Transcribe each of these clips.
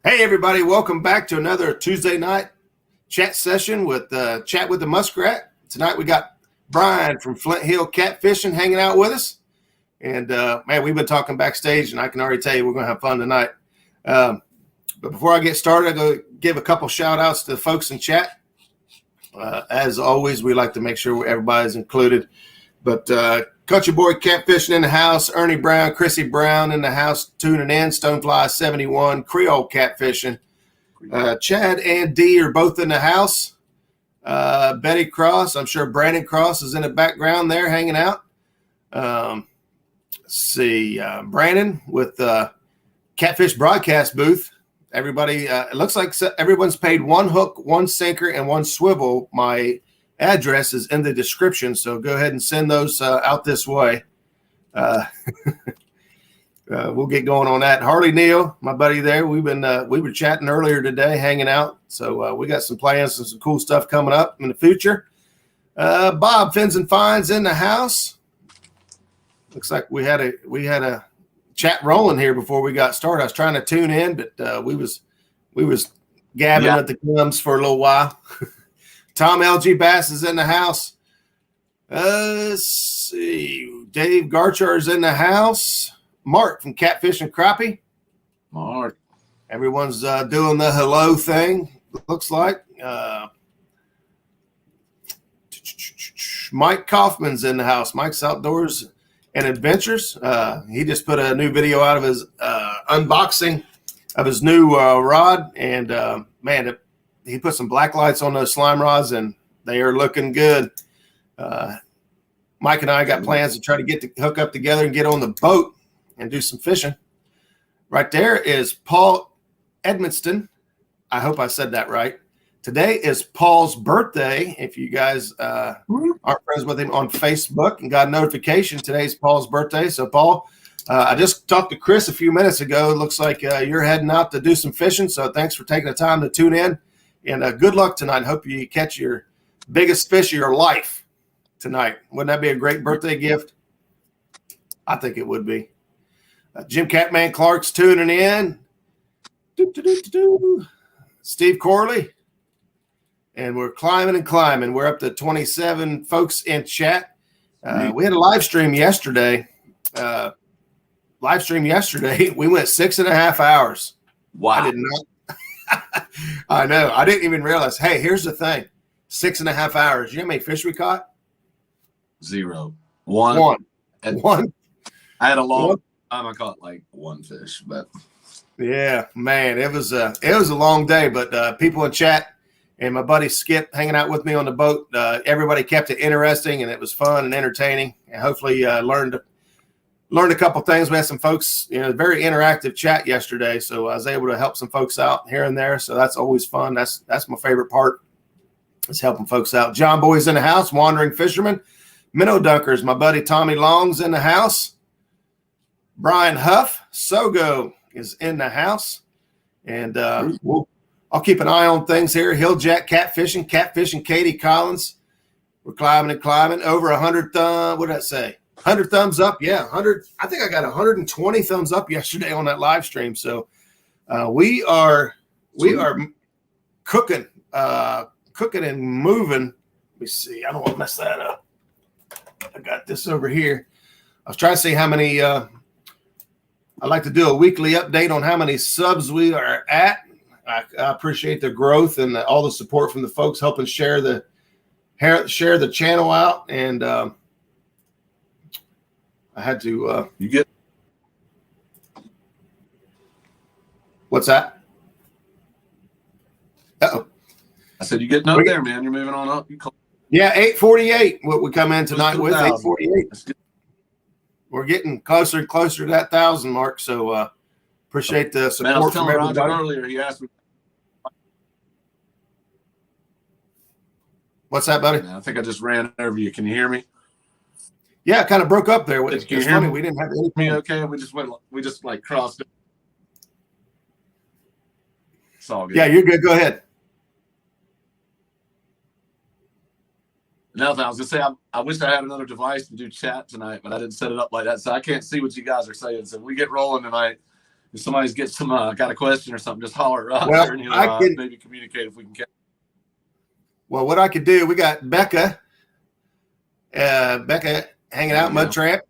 Hey everybody, welcome back to another Tuesday night chat session with Chat with the Muskrat. Tonight we got Brian from Flint Catfishing hanging out with us. And man, we've been talking backstage and I can already tell you we're going to have fun tonight. But before I get started, I'm going to give a couple shout outs to the folks in chat. As always, we like to make sure everybody's included. But Country Boy Catfishing in the house, Ernie Brown, Chrissy Brown in the house, tuning in, Stonefly 71, Creole Catfishing. Chad and Dee are both in the house. Betty Cross, I'm sure Brandon Cross is in the background there hanging out. Let's see, Brandon with Catfish Broadcast Booth. Everybody, it looks like everyone's paid one hook, one sinker, and one swivel. My address is in the description, so go ahead and send those out this way. We'll get going on that. Harley Neal, my buddy there, we were chatting earlier today, hanging out. So we got some plans and some cool stuff coming up in the future. Bob Fins and Finds in the house. Looks like we had a chat rolling here before we got started. I was trying to tune in, but we was gabbing at the gums for a little while. Tom LG Bass is in the house. Let's see. Dave Garchar's in the house. Mark from Catfish and Crappie. Mark. Everyone's doing the hello thing, looks like. Mike Kaufman's in the house. Mike's Outdoors and Adventures. He just put a new video out of his unboxing of his new rod. And, man, he put some black lights on those slime rods, and they are looking good. Mike and I got plans to try to hook up together and get on the boat and do some fishing. Right there is Paul Edmonston. I hope I said that right. Today is Paul's birthday. If you guys aren't friends with him on Facebook and got a notification, today's Paul's birthday. So, Paul, I just talked to Chris a few minutes ago. It looks like you're heading out to do some fishing. So thanks for taking the time to tune in. And good luck tonight. Hope you catch your biggest fish of your life tonight. Wouldn't that be a great birthday gift? I think it would be. Jim Catman Clark's tuning in. Steve Corley. And we're climbing and climbing. We're up to 27 folks in chat. We had a live stream yesterday. We went 6.5 hours. Wow. I did not. I know. I didn't even realize. Hey, here's the thing. 6.5 hours. You know how many fish we caught? 0. One. I had a long time. I caught like one fish, but yeah, man, it was a long day. But people in chat and my buddy Skip hanging out with me on the boat, everybody kept it interesting, and it was fun and entertaining. And hopefully, learned a couple things. We had some folks, very interactive chat yesterday, so I was able to help some folks out here and there. So that's always fun. That's my favorite part, is helping folks out. John Boy's in the house. Wandering Fisherman. Minnow Dunkers. My buddy Tommy Long's in the house. Brian Huff, Sogo, is in the house. And I'll keep an eye on things here. Hilljack Catfishing, Katie Collins. We're climbing and climbing. Over 100 what did I say? 100 thumbs up. Yeah, 100. I think I got 120 thumbs up yesterday on that live stream. So we are cooking and moving. Let me see. I don't want to mess that up. I got this over here. I was trying to see how many. I'd like to do a weekly update on how many subs we are at. I appreciate the growth and all the support from the folks helping share the channel out. And I had to. you get. What's that? Uh-oh. I said you getting up there, man. You're moving on up. Yeah, 848. What we come in tonight with 848. We're getting closer and closer to that 1,000 mark. So appreciate the support. Man, I was telling from everybody. Roger earlier. He asked me. What's that, buddy? I think I just ran over you. Can you hear me? Yeah, it kind of broke up there. It's funny. Me? We didn't have any. Me okay? We just like crossed it. It's all good. Yeah, you're good. Go ahead. Another thing I was gonna say, I wish I had another device to do chat tonight, but I didn't set it up like that, so I can't see what you guys are saying. So if we get rolling tonight, if somebody's got a question or something, just holler up Well, and he'll maybe communicate if we can catch. Well, what I could do, we got Becca hanging out, Mud Tramp.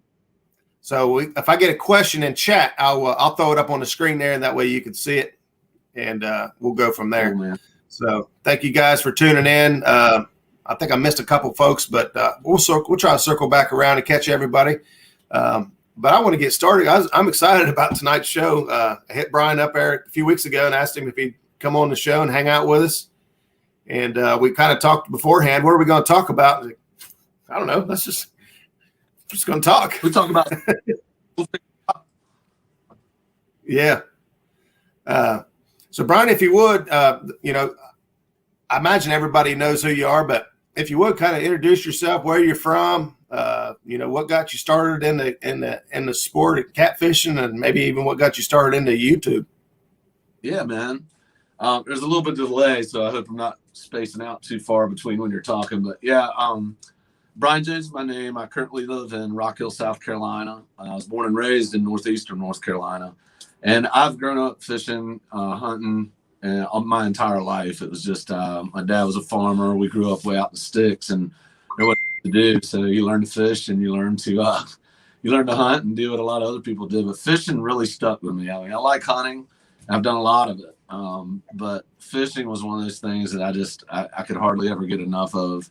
So if I get a question in chat, I'll throw it up on the screen there, and that way you can see it, and we'll go from there. Oh, so thank you guys for tuning in. I think I missed a couple folks, but we'll try to circle back around and catch everybody. But I want to get started. I'm excited about tonight's show. I hit Brian up there a few weeks ago and asked him if he'd come on the show and hang out with us. And we kind of talked beforehand. What are we going to talk about? I don't know. Let's just going to talk. We talk about. Yeah. So Brian, if you would, I imagine everybody knows who you are, but if you would kind of introduce yourself, where you're from, what got you started in the sport of catfishing, and maybe even what got you started into YouTube. Yeah, man. There's a little bit of delay, so I hope I'm not spacing out too far between when you're talking. But yeah, Brian Jones is my name. I currently live in Rock Hill, South Carolina. I was born and raised in northeastern North Carolina, and I've grown up fishing, hunting, my entire life. It was just my dad was a farmer. We grew up way out in the sticks, and there wasn't to do. So you learn to fish, and you learn to hunt and do what a lot of other people did. But fishing really stuck with me. I mean, I like hunting. I've done a lot of it. But fishing was one of those things that I could hardly ever get enough of.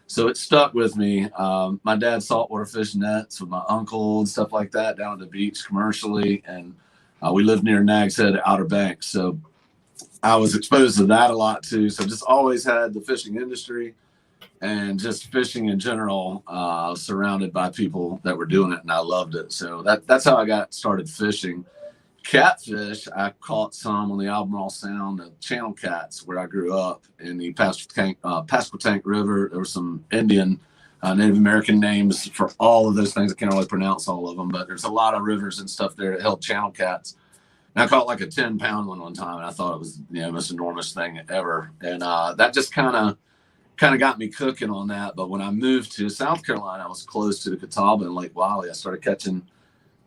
So it stuck with me. My dad saltwater fish nets with my uncle and stuff like that down at the beach commercially. And we lived near Nags Head, Outer Banks. So I was exposed to that a lot too. So just always had the fishing industry and just fishing in general, surrounded by people that were doing it. And I loved it. So that's how I got started fishing. Catfish, I caught some on the Albemarle Sound, the channel cats, where I grew up in the Pasquotank River. There were some Indian, Native American names for all of those things. I can't really pronounce all of them, but there's a lot of rivers and stuff there that held channel cats. And I caught like a 10-pound one time, and I thought it was the most enormous thing ever. And that just kind of got me cooking on that. But when I moved to South Carolina, I was close to the Catawba and Lake Wylie. I started catching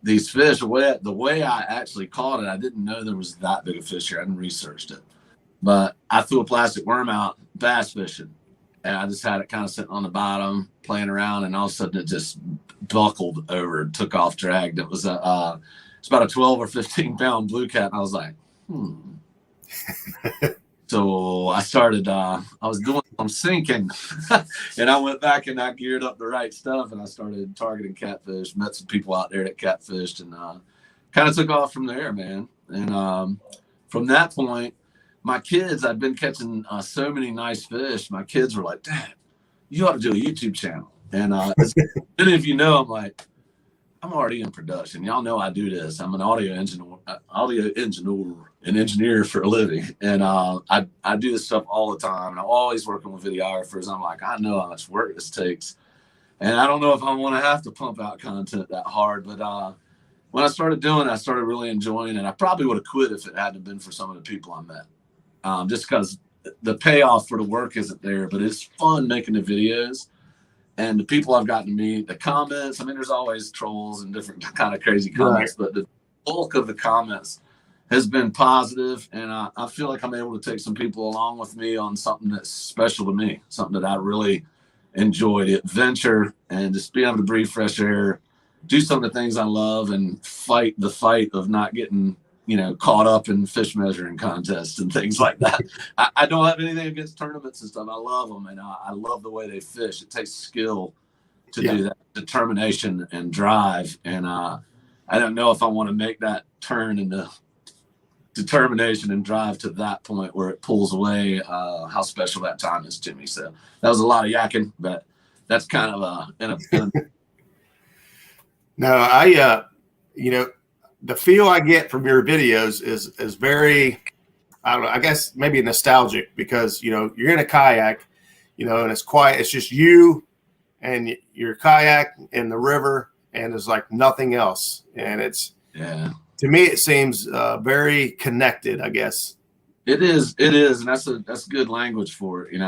these fish. The way I actually caught it, I didn't know there was that big a fish here. I hadn't researched it, but I threw a plastic worm out bass fishing, and I just had it kind of sitting on the bottom playing around, and all of a sudden it just buckled over and took off, dragged. It was it's about a 12 or 15 pound Bluecat, and I was like, So I started, I was doing some sinking, and I went back and I geared up the right stuff, and I started targeting catfish, met some people out there that catfished, and kind of took off from there, man. And from that point, my kids, I'd been catching so many nice fish. My kids were like, Dad, you ought to do a YouTube channel. And as many of you know, I'm already in production. Y'all know I do this. I'm an audio engineer for a living. And I do this stuff all the time. And I'm always working with videographers. I'm like, I know how much work this takes. And I don't know if I want to have to pump out content that hard. But when I started doing it, I started really enjoying it. I probably would have quit if it hadn't been for some of the people I met. Just because the payoff for the work isn't there. But it's fun making the videos. And the people I've gotten to meet, the comments, I mean, there's always trolls and different kind of crazy comments, right. But the bulk of the comments has been positive, and I feel like I'm able to take some people along with me on something that's special to me, something that I really enjoy, the adventure, and just being able to breathe fresh air, do some of the things I love, and fight the fight of not getting caught up in fish measuring contests and things like that. I don't have anything against tournaments and stuff. I love them, and I love the way they fish. It takes skill to do that, determination and drive. And I don't know if I want to make that turn into determination and drive to that point where it pulls away how special that time is to me. So that was a lot of yakking, but that's kind of No, the feel I get from your videos is very, I don't know, I guess maybe nostalgic, because, you're in a kayak, and it's quiet. It's just you and your kayak in the river, and there's like nothing else. And to me, it seems very connected, I guess. It is. And that's good language for it.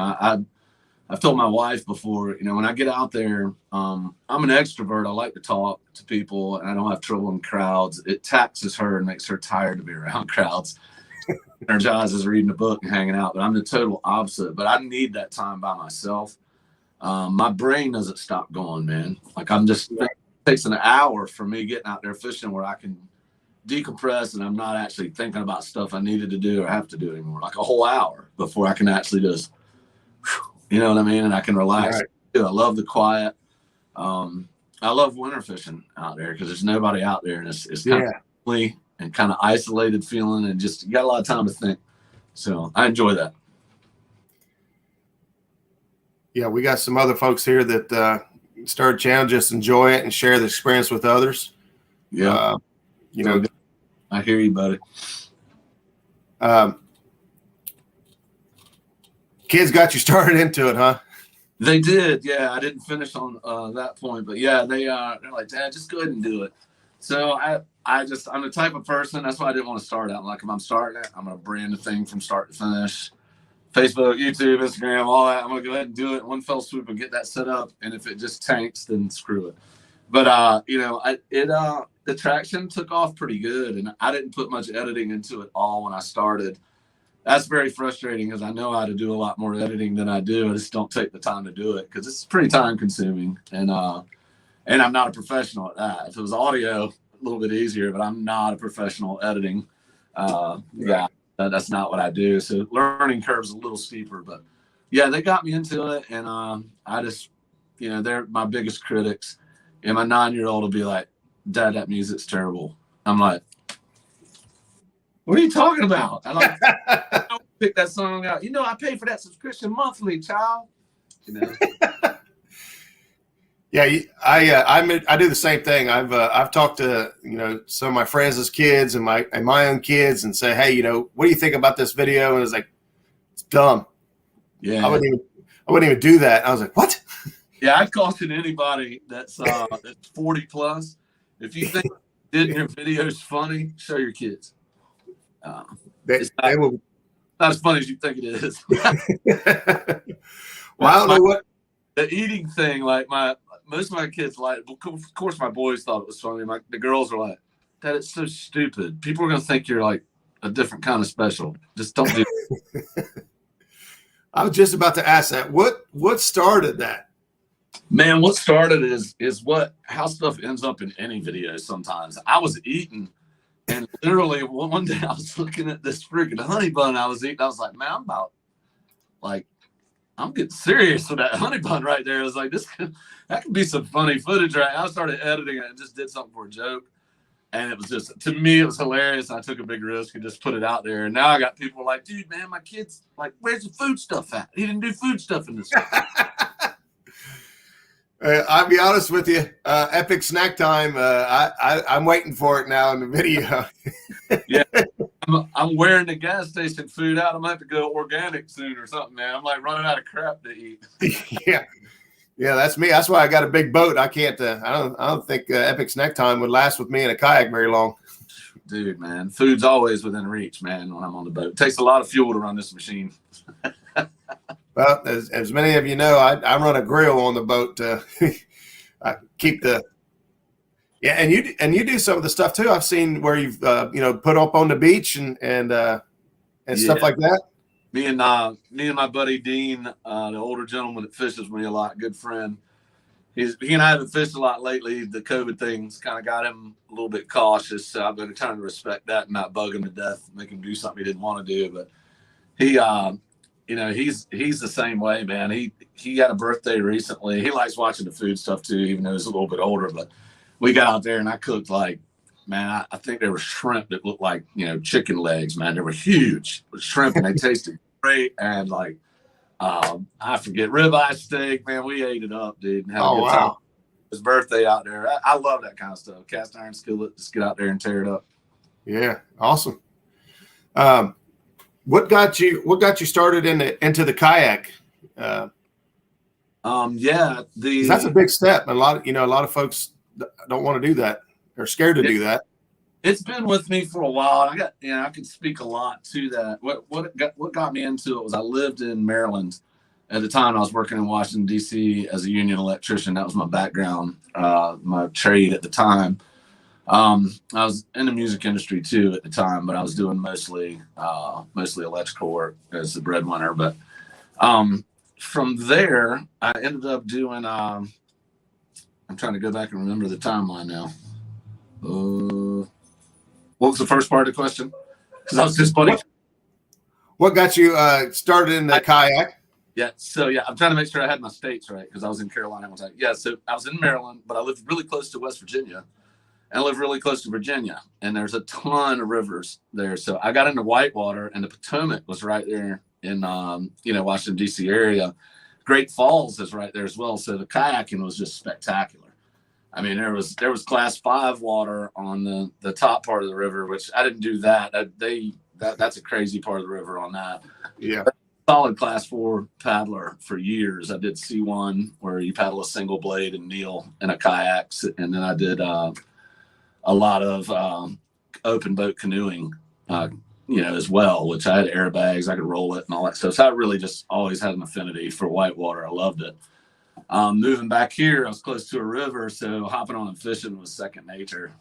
I've told my wife before, you know, when I get out there, I'm an extrovert. I like to talk to people, and I don't have trouble in crowds. It taxes her and makes her tired to be around crowds. Energizes reading a book and hanging out, but I'm the total opposite. But I need that time by myself. My brain doesn't stop going, man. Like it takes an hour for me getting out there fishing where I can decompress and I'm not actually thinking about stuff I needed to do or have to do anymore. Like a whole hour before I can actually just, you know what I mean? And I can relax. Right. I love the quiet. I love winter fishing out there because there's nobody out there, and it's kind of lonely and kind of isolated feeling, and just you got a lot of time to think. So I enjoy that. Yeah, we got some other folks here that started channel, just enjoy it and share the experience with others. Yeah, you know, I hear you, buddy. Kids got you started into it, huh? They did. Yeah, I didn't finish on that point, but yeah, they're like, Dad, just go ahead and do it. So I'm the type of person. That's why I didn't want to start out. Like if I'm starting it, I'm gonna brand the thing from start to finish. Facebook, YouTube, Instagram, all that. I'm gonna go ahead and do it in one fell swoop and get that set up. And if it just tanks, then screw it. But you know, the traction took off pretty good, and I didn't put much editing into it all when I started. That's very frustrating because I know how to do a lot more editing than I do. I just don't take the time to do it because it's pretty time consuming, and I'm not a professional at that. If it was audio, a little bit easier, but I'm not a professional editing. Yeah, that's not what I do. So learning curve's a little steeper, but yeah, they got me into it, and I just, you know, they're my biggest critics. And my 9-year-old will be like, Dad, that music's terrible. I'm like, what are you talking about? I don't pick that song out. You know, I pay for that subscription monthly, child. You know. Yeah, I do the same thing. I've talked to, you know, some of my friends' kids and my own kids and say, hey, you know, what do you think about this video? And it's like, it's dumb. Yeah, I wouldn't even do that. I was like, what? Yeah, I'd caution anybody that's 40 plus. If you think your video's funny, show your kids. It's not as funny as you think it is. Well, I don't know what the eating thing. Like most of my kids like. Of course, my boys thought it was funny. The girls are like, "Dad, it's so stupid. People are gonna think you're like a different kind of special. Just don't do it." I was just about to ask that. What started that? Man, what started is how stuff ends up in any video sometimes. I was eating, and literally one day I was looking at this freaking honey bun I was eating. I was like, man, I'm getting serious with that honey bun right there. I was like, that could be some funny footage, right? I started editing it and just did something for a joke. And it was just, to me, it was hilarious. I took a big risk and just put it out there. And now I got people like, dude, man, my kid's like, where's the food stuff at? He didn't do food stuff in this one. I'll be honest with you, epic snack time. I'm waiting for it now in the video. Yeah, I'm wearing the gas station food out. I'm gonna have to go organic soon or something, man. I'm like running out of crap to eat. yeah, that's me. That's why I got a big boat. I can't. I don't think epic snack time would last with me in a kayak very long. Dude, man, food's always within reach, man. When I'm on the boat, it takes a lot of fuel to run this machine. Well, as many of you know, I run a grill on the boat. I keep the and you do some of the stuff too. I've seen where you've put up on the beach and stuff like that. Me and my buddy Dean, the older gentleman that fishes with me a lot, good friend. He and I haven't fished a lot lately. The COVID thing's kind of got him a little bit cautious. So I've been trying to respect that and not bug him to death, make him do something he didn't want to do. But he. He's the same way, man. He had a birthday recently. He likes watching the food stuff too, even though he's a little bit older. But we got out there and I cooked I think they were shrimp that looked like, chicken legs, man. They were huge shrimp and they tasted great. And I forget, ribeye steak, man. We ate it up, dude. And had a good time. His birthday out there. I love that kind of stuff. Cast iron skillet, just get out there and tear it up. Yeah, awesome. What got you started into the kayak? That's a big step. A lot of folks don't want to do that. They're scared to do that. It's been with me for a while. I can speak a lot to that. What got me into it was I lived in Maryland At the time, I was working in Washington, D.C. as a union electrician. That was my background, my trade at the time. I was in the music industry too at the time, but I was doing mostly electrical work as the breadwinner. But from there, I ended up doing. I'm trying to go back and remember the timeline now. What was the first part of the question? Because I was just funny. What got you started in the kayak? Yeah, so I'm trying to make sure I had my states right because I was in Carolina one time. Yeah, so I was in Maryland, but I lived really close to West Virginia. And I live really close to Virginia, and there's a ton of rivers there. So I got into whitewater, and the Potomac was right there in Washington D.C. area. Great Falls is right there as well. So the kayaking was just spectacular. I mean, there was class 5 water on the top part of the river, which I didn't do that. That's a crazy part of the river on that. Yeah. Solid class 4 paddler for years. I did C1 where you paddle a single blade and kneel in a kayak, and then I did a lot of open boat canoeing, as well, which I had airbags, I could roll it and all that stuff. So I really just always had an affinity for whitewater. I loved it. Moving back here, I was close to a river, so hopping on and fishing was second nature.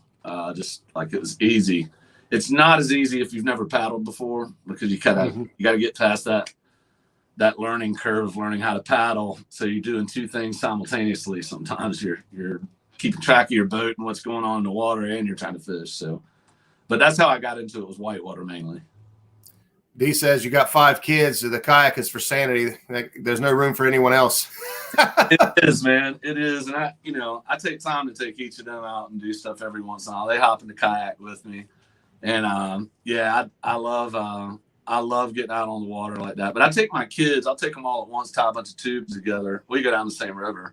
Just like it was easy. It's not as easy if you've never paddled before because you gotta get past that learning curve of learning how to paddle. So you're doing two things simultaneously. Sometimes you're keeping track of your boat and what's going on in the water, and you're trying to fish. So, but that's how I got into it, was whitewater mainly. D says you got 5 kids. So the kayak is for sanity. There's no room for anyone else. It is, man. It is. And I take time to take each of them out and do stuff every once in a while. They hop in the kayak with me. And I love getting out on the water like that. But I take my kids, I'll take them all at once, tie a bunch of tubes together. We go down the same river.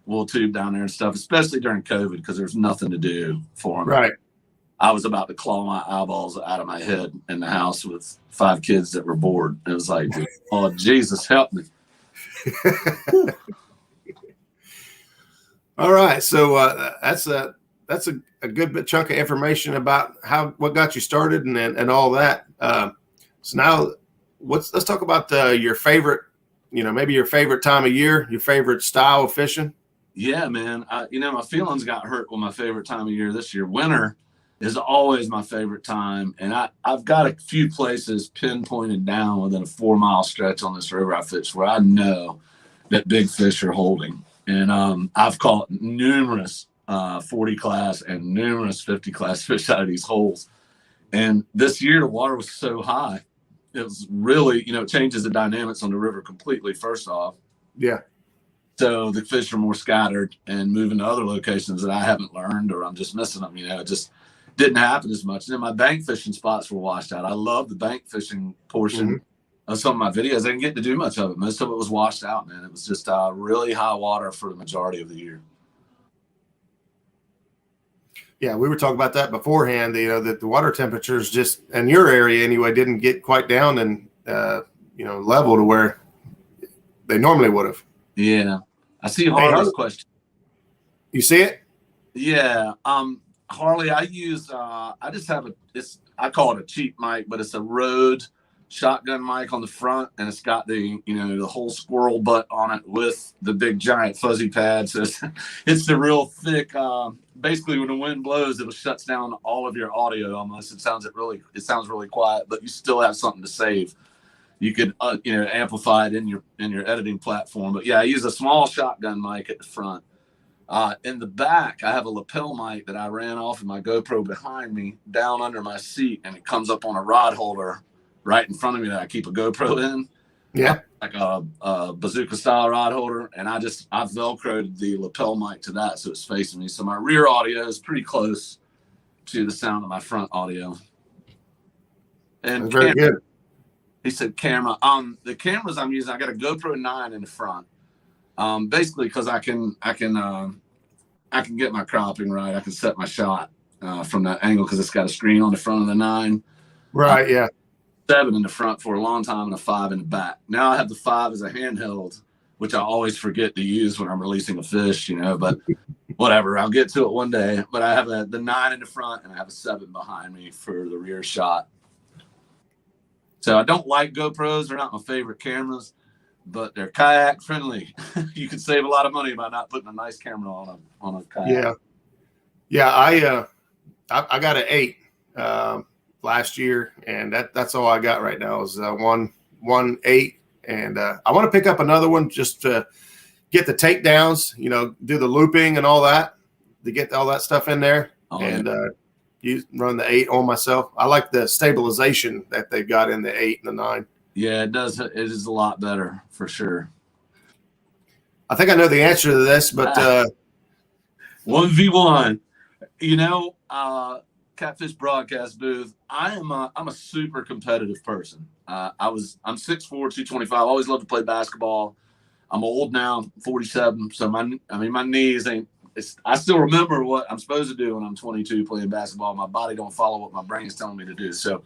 We'll tube down there and stuff, especially during COVID because there's nothing to do for them. Right. I was about to claw my eyeballs out of my head in the house with 5 kids that were bored. It was like, oh, Jesus, help me. All right. So that's a good chunk of information about what got you started and all that. So now let's talk about your favorite, maybe your favorite time of year, your favorite style of fishing. Yeah, man. My feelings got hurt with my favorite time of year this year. Winter is always my favorite time. And I've got a few places pinpointed down within a 4-mile stretch on this river I fish where I know that big fish are holding. And I've caught numerous 40 class and numerous 50 class fish out of these holes. And this year the water was so high. It was really, it changes the dynamics on the river completely, first off. Yeah. So the fish are more scattered and moving to other locations that I haven't learned or I'm just missing them. It just didn't happen as much. And then my bank fishing spots were washed out. I love the bank fishing portion of some of my videos. I didn't get to do much of it. Most of it was washed out, man. It was just really high water for the majority of the year. Yeah, we were talking about that beforehand. That the water temperatures just in your area anyway didn't get quite down and level to where they normally would have. Yeah, I see Harley's question. You see it? Yeah, Harley. I use. I just have I call it a cheap mic, but it's a Rode shotgun mic on the front, and it's got the whole squirrel butt on it with the big giant fuzzy pad. So it's the real thick. Basically, when the wind blows, it shuts down all of your audio almost. It sounds really quiet, but you still have something to save. You could amplify it in your editing platform. But yeah, I use a small shotgun mic at the front. In the back, I have a lapel mic that I ran off of my GoPro behind me down under my seat, and it comes up on a rod holder right in front of me that I keep a GoPro in. Yeah. Like a bazooka style rod holder. And I've Velcroed the lapel mic to that. So it's facing me. So my rear audio is pretty close to the sound of my front audio. And very good. He said camera. The cameras I'm using, I got a GoPro 9 in the front. Basically because I can get my cropping right. I can set my shot from that angle because it's got a screen on the front of the 9. Right. Yeah. 7 in the front for a long time and a 5 in the back. Now I have the 5 as a handheld, which I always forget to use when I'm releasing a fish, but whatever, I'll get to it one day. But I have the 9 in the front and I have a 7 behind me for the rear shot. So I don't like GoPros. They're not my favorite cameras, but they're kayak friendly. You can save a lot of money by not putting a nice camera on a kayak. Yeah. I got an 8 last year, and that's all I got right now is one 8, and I want to pick up another one just to get the takedowns, do the looping and all that, to get all that stuff in there. You run the 8 on myself. I like the stabilization that they've got in the 8 and the 9. Yeah, it does. It is a lot better for sure. I think I know the answer to this, but 1v1, Catfish broadcast booth. I'm a super competitive person. I'm 6'4", 225. I always loved to play basketball. I'm old now, 47. So my knees ain't. I still remember what I'm supposed to do when I'm 22 playing basketball. My body don't follow what my brain is telling me to do. So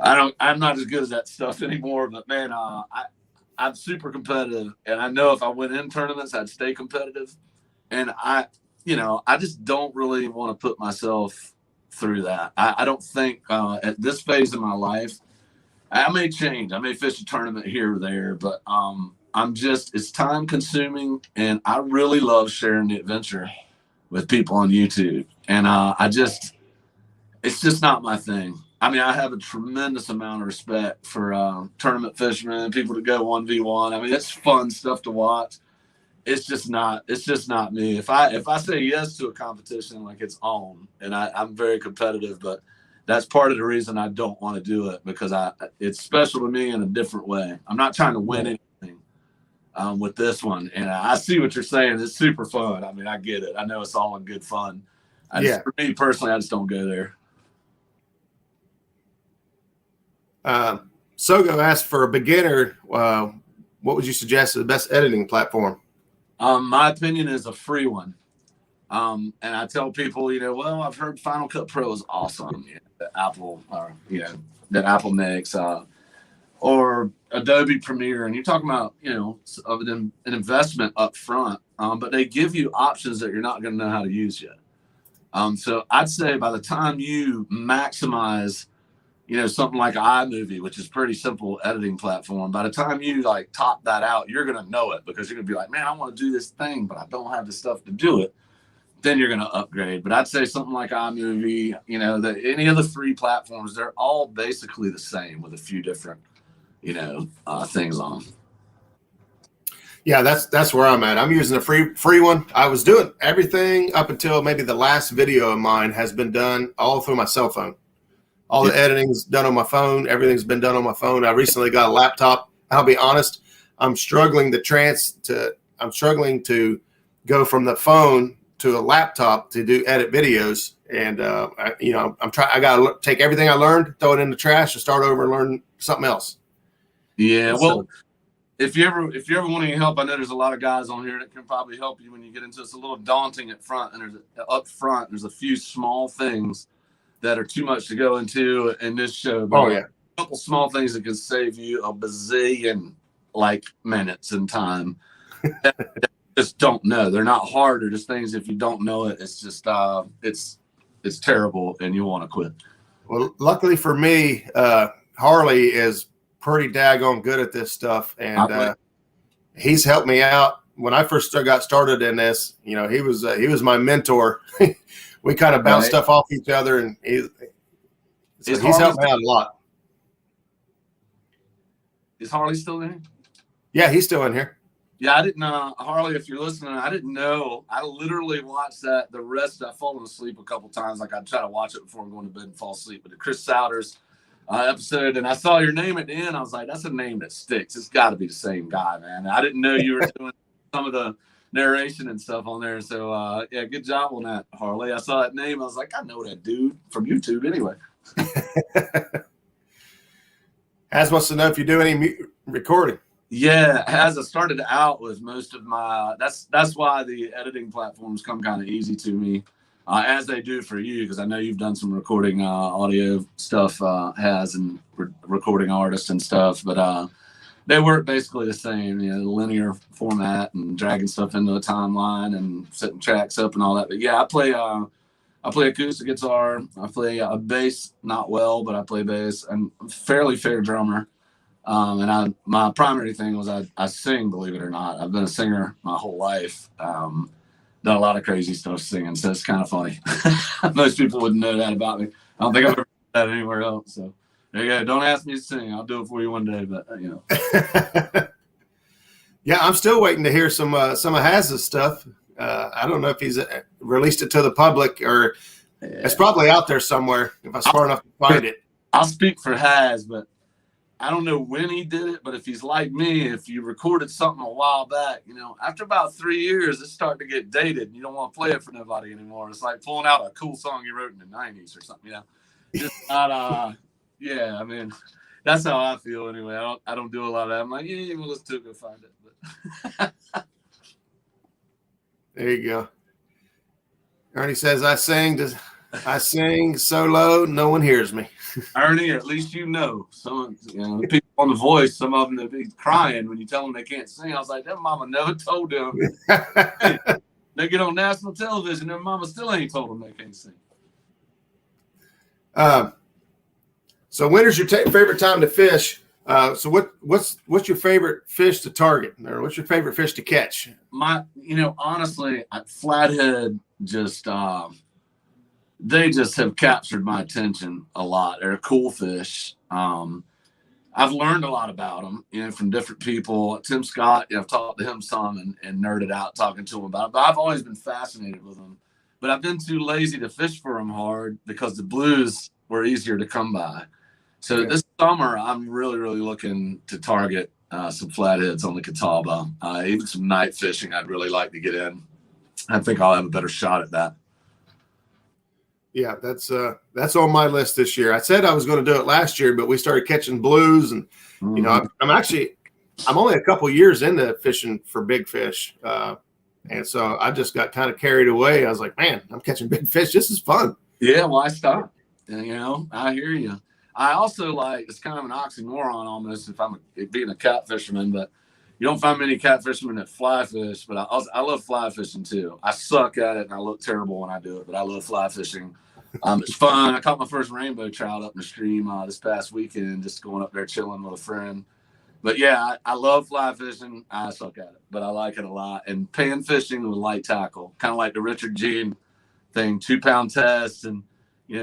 I'm not as good as that stuff anymore. But man, I'm super competitive, and I know if I went in tournaments, I'd stay competitive. And I just don't really want to put myself through that. I don't think at this phase of my life, I may change. I may fish a tournament here or there, but it's time consuming, and I really love sharing the adventure with people on YouTube. And it's just not my thing. I mean, I have a tremendous amount of respect for tournament fishermen, people that go 1v1. I mean, it's fun stuff to watch. It's just not me. If I say yes to a competition, like, it's on, and I'm very competitive, but that's part of the reason I don't want to do it, because it's special to me in a different way. I'm not trying to win anything with this one. And I see what you're saying. It's super fun. I mean, I get it. I know it's all in good fun. For me personally, I just don't go there. Sogo asked, for a beginner, what would you suggest as the best editing platform? My opinion is a free one. And I tell people, I've heard Final Cut Pro is awesome. That Apple makes, or Adobe Premiere. And you're talking about, of an investment up front, but they give you options that you're not going to know how to use yet. So I'd say by the time you maximize, something like iMovie, which is pretty simple editing platform, by the time you top that out, you're going to know it, because you're going to be like, man, I want to do this thing, but I don't have the stuff to do it. Then you're going to upgrade. But I'd say something like iMovie, any of the free platforms, they're all basically the same with a few different, things on. Yeah, that's where I'm at. I'm using a free one. I was doing everything up until maybe the last video of mine has been done all through my cell phone. All the editing's done on my phone. Everything's been done on my phone. I recently got a laptop. I'll be honest, I'm struggling to go from the phone to a laptop to edit videos. And I got to take everything I learned, throw it in the trash, and start over and learn something else. Yeah, well, if you ever want any help, I know there's a lot of guys on here that can probably help you when you get into this. It's a little daunting up front, there's a few small things that are too much to go into in this show. But a couple small things that can save you a bazillion minutes and time. Just don't know. They're not hard. They're just things, if you don't know it, it's just it's terrible, and you want to quit. Well, luckily for me, Harley is pretty daggone good at this stuff, and he's helped me out. When I first got started in this, he was my mentor. We kind of bounce stuff off each other, and he's helped me out a lot. Is Harley still in here? Yeah, he's still in here. Yeah, I didn't know. Harley, if you're listening, I didn't know. I literally watched that. The rest, I've fallen asleep a couple times. I try to watch it before I'm going to bed and fall asleep. But the Chris Souders episode, and I saw your name at the end. I was like, that's a name that sticks. It's got to be the same guy, man. I didn't know you were doing some of the narration and stuff on there. So good job on that, Harley. I saw that name. I was like, I know that dude from YouTube anyway. Haz wants to know if you do any recording. Yeah, as I started out with most of my, that's why the editing platforms come kind of easy to me, as they do for you, because I know you've done some recording audio stuff, and recording artists and stuff, but they work basically the same, the linear format and dragging stuff into a timeline and setting tracks up and all that. But yeah, I play acoustic guitar. I play bass, not well, but I play bass. I'm a fairly fair drummer. And my primary thing was I sing, believe it or not. I've been a singer my whole life. Done a lot of crazy stuff singing, so it's kind of funny. Most people wouldn't know that about me. I don't think I've ever done that anywhere else. So there you go. Don't ask me to sing. I'll do it for you one day, but Yeah, I'm still waiting to hear some of Haz's stuff. I don't know if he's released it to the public, or it's probably out there somewhere if I'm smart enough to find it. I'll speak for Haz, but I don't know when he did it. But if he's like me, if you recorded something a while back, after about 3 years, it's starting to get dated. You don't want to play it for nobody anymore. It's like pulling out a cool song you wrote in the 90s or something, Just not, yeah, I mean, that's how I feel anyway. I don't do a lot of that. I'm like, yeah, well, let's go find it. But there you go. Ernie says, I sing so low, no one hears me. Ernie, at least some the people on The Voice, some of them that be crying when you tell them they can't sing. I was like, their mama never told them. Hey, they get on national television, their mama still ain't told them they can't sing. So winter's your favorite time to fish. So what's your favorite fish to target, or what's your favorite fish to catch? Honestly, flathead just they just have captured my attention a lot. They're a cool fish. I've learned a lot about them, from different people. Tim Scott, I've talked to him some and nerded out talking to him about it. But I've always been fascinated with them. But I've been too lazy to fish for them hard because the blues were easier to come by. So This summer, I'm really, really looking to target some flatheads on the Catawba. Even some night fishing I'd really like to get in. I think I'll have a better shot at that. Yeah, that's on my list this year. I said I was going to do it last year, but we started catching blues, and I'm only a couple years into fishing for big fish, and so I just got kind of carried away. I was like, man, I'm catching big fish. This is fun. Yeah, why stop? I hear you. I also it's kind of an oxymoron almost if I'm being a cat fisherman, but you don't find many cat fishermen that fly fish. But I love fly fishing too. I suck at it and I look terrible when I do it, but I love fly fishing. It's fun. I caught my first rainbow trout up in the stream this past weekend, just going up there chilling with a friend. But yeah, I love fly fishing. I suck at it, but I like it a lot. And pan fishing with light tackle, kind of like the Richard Gene thing, 2-pound tests and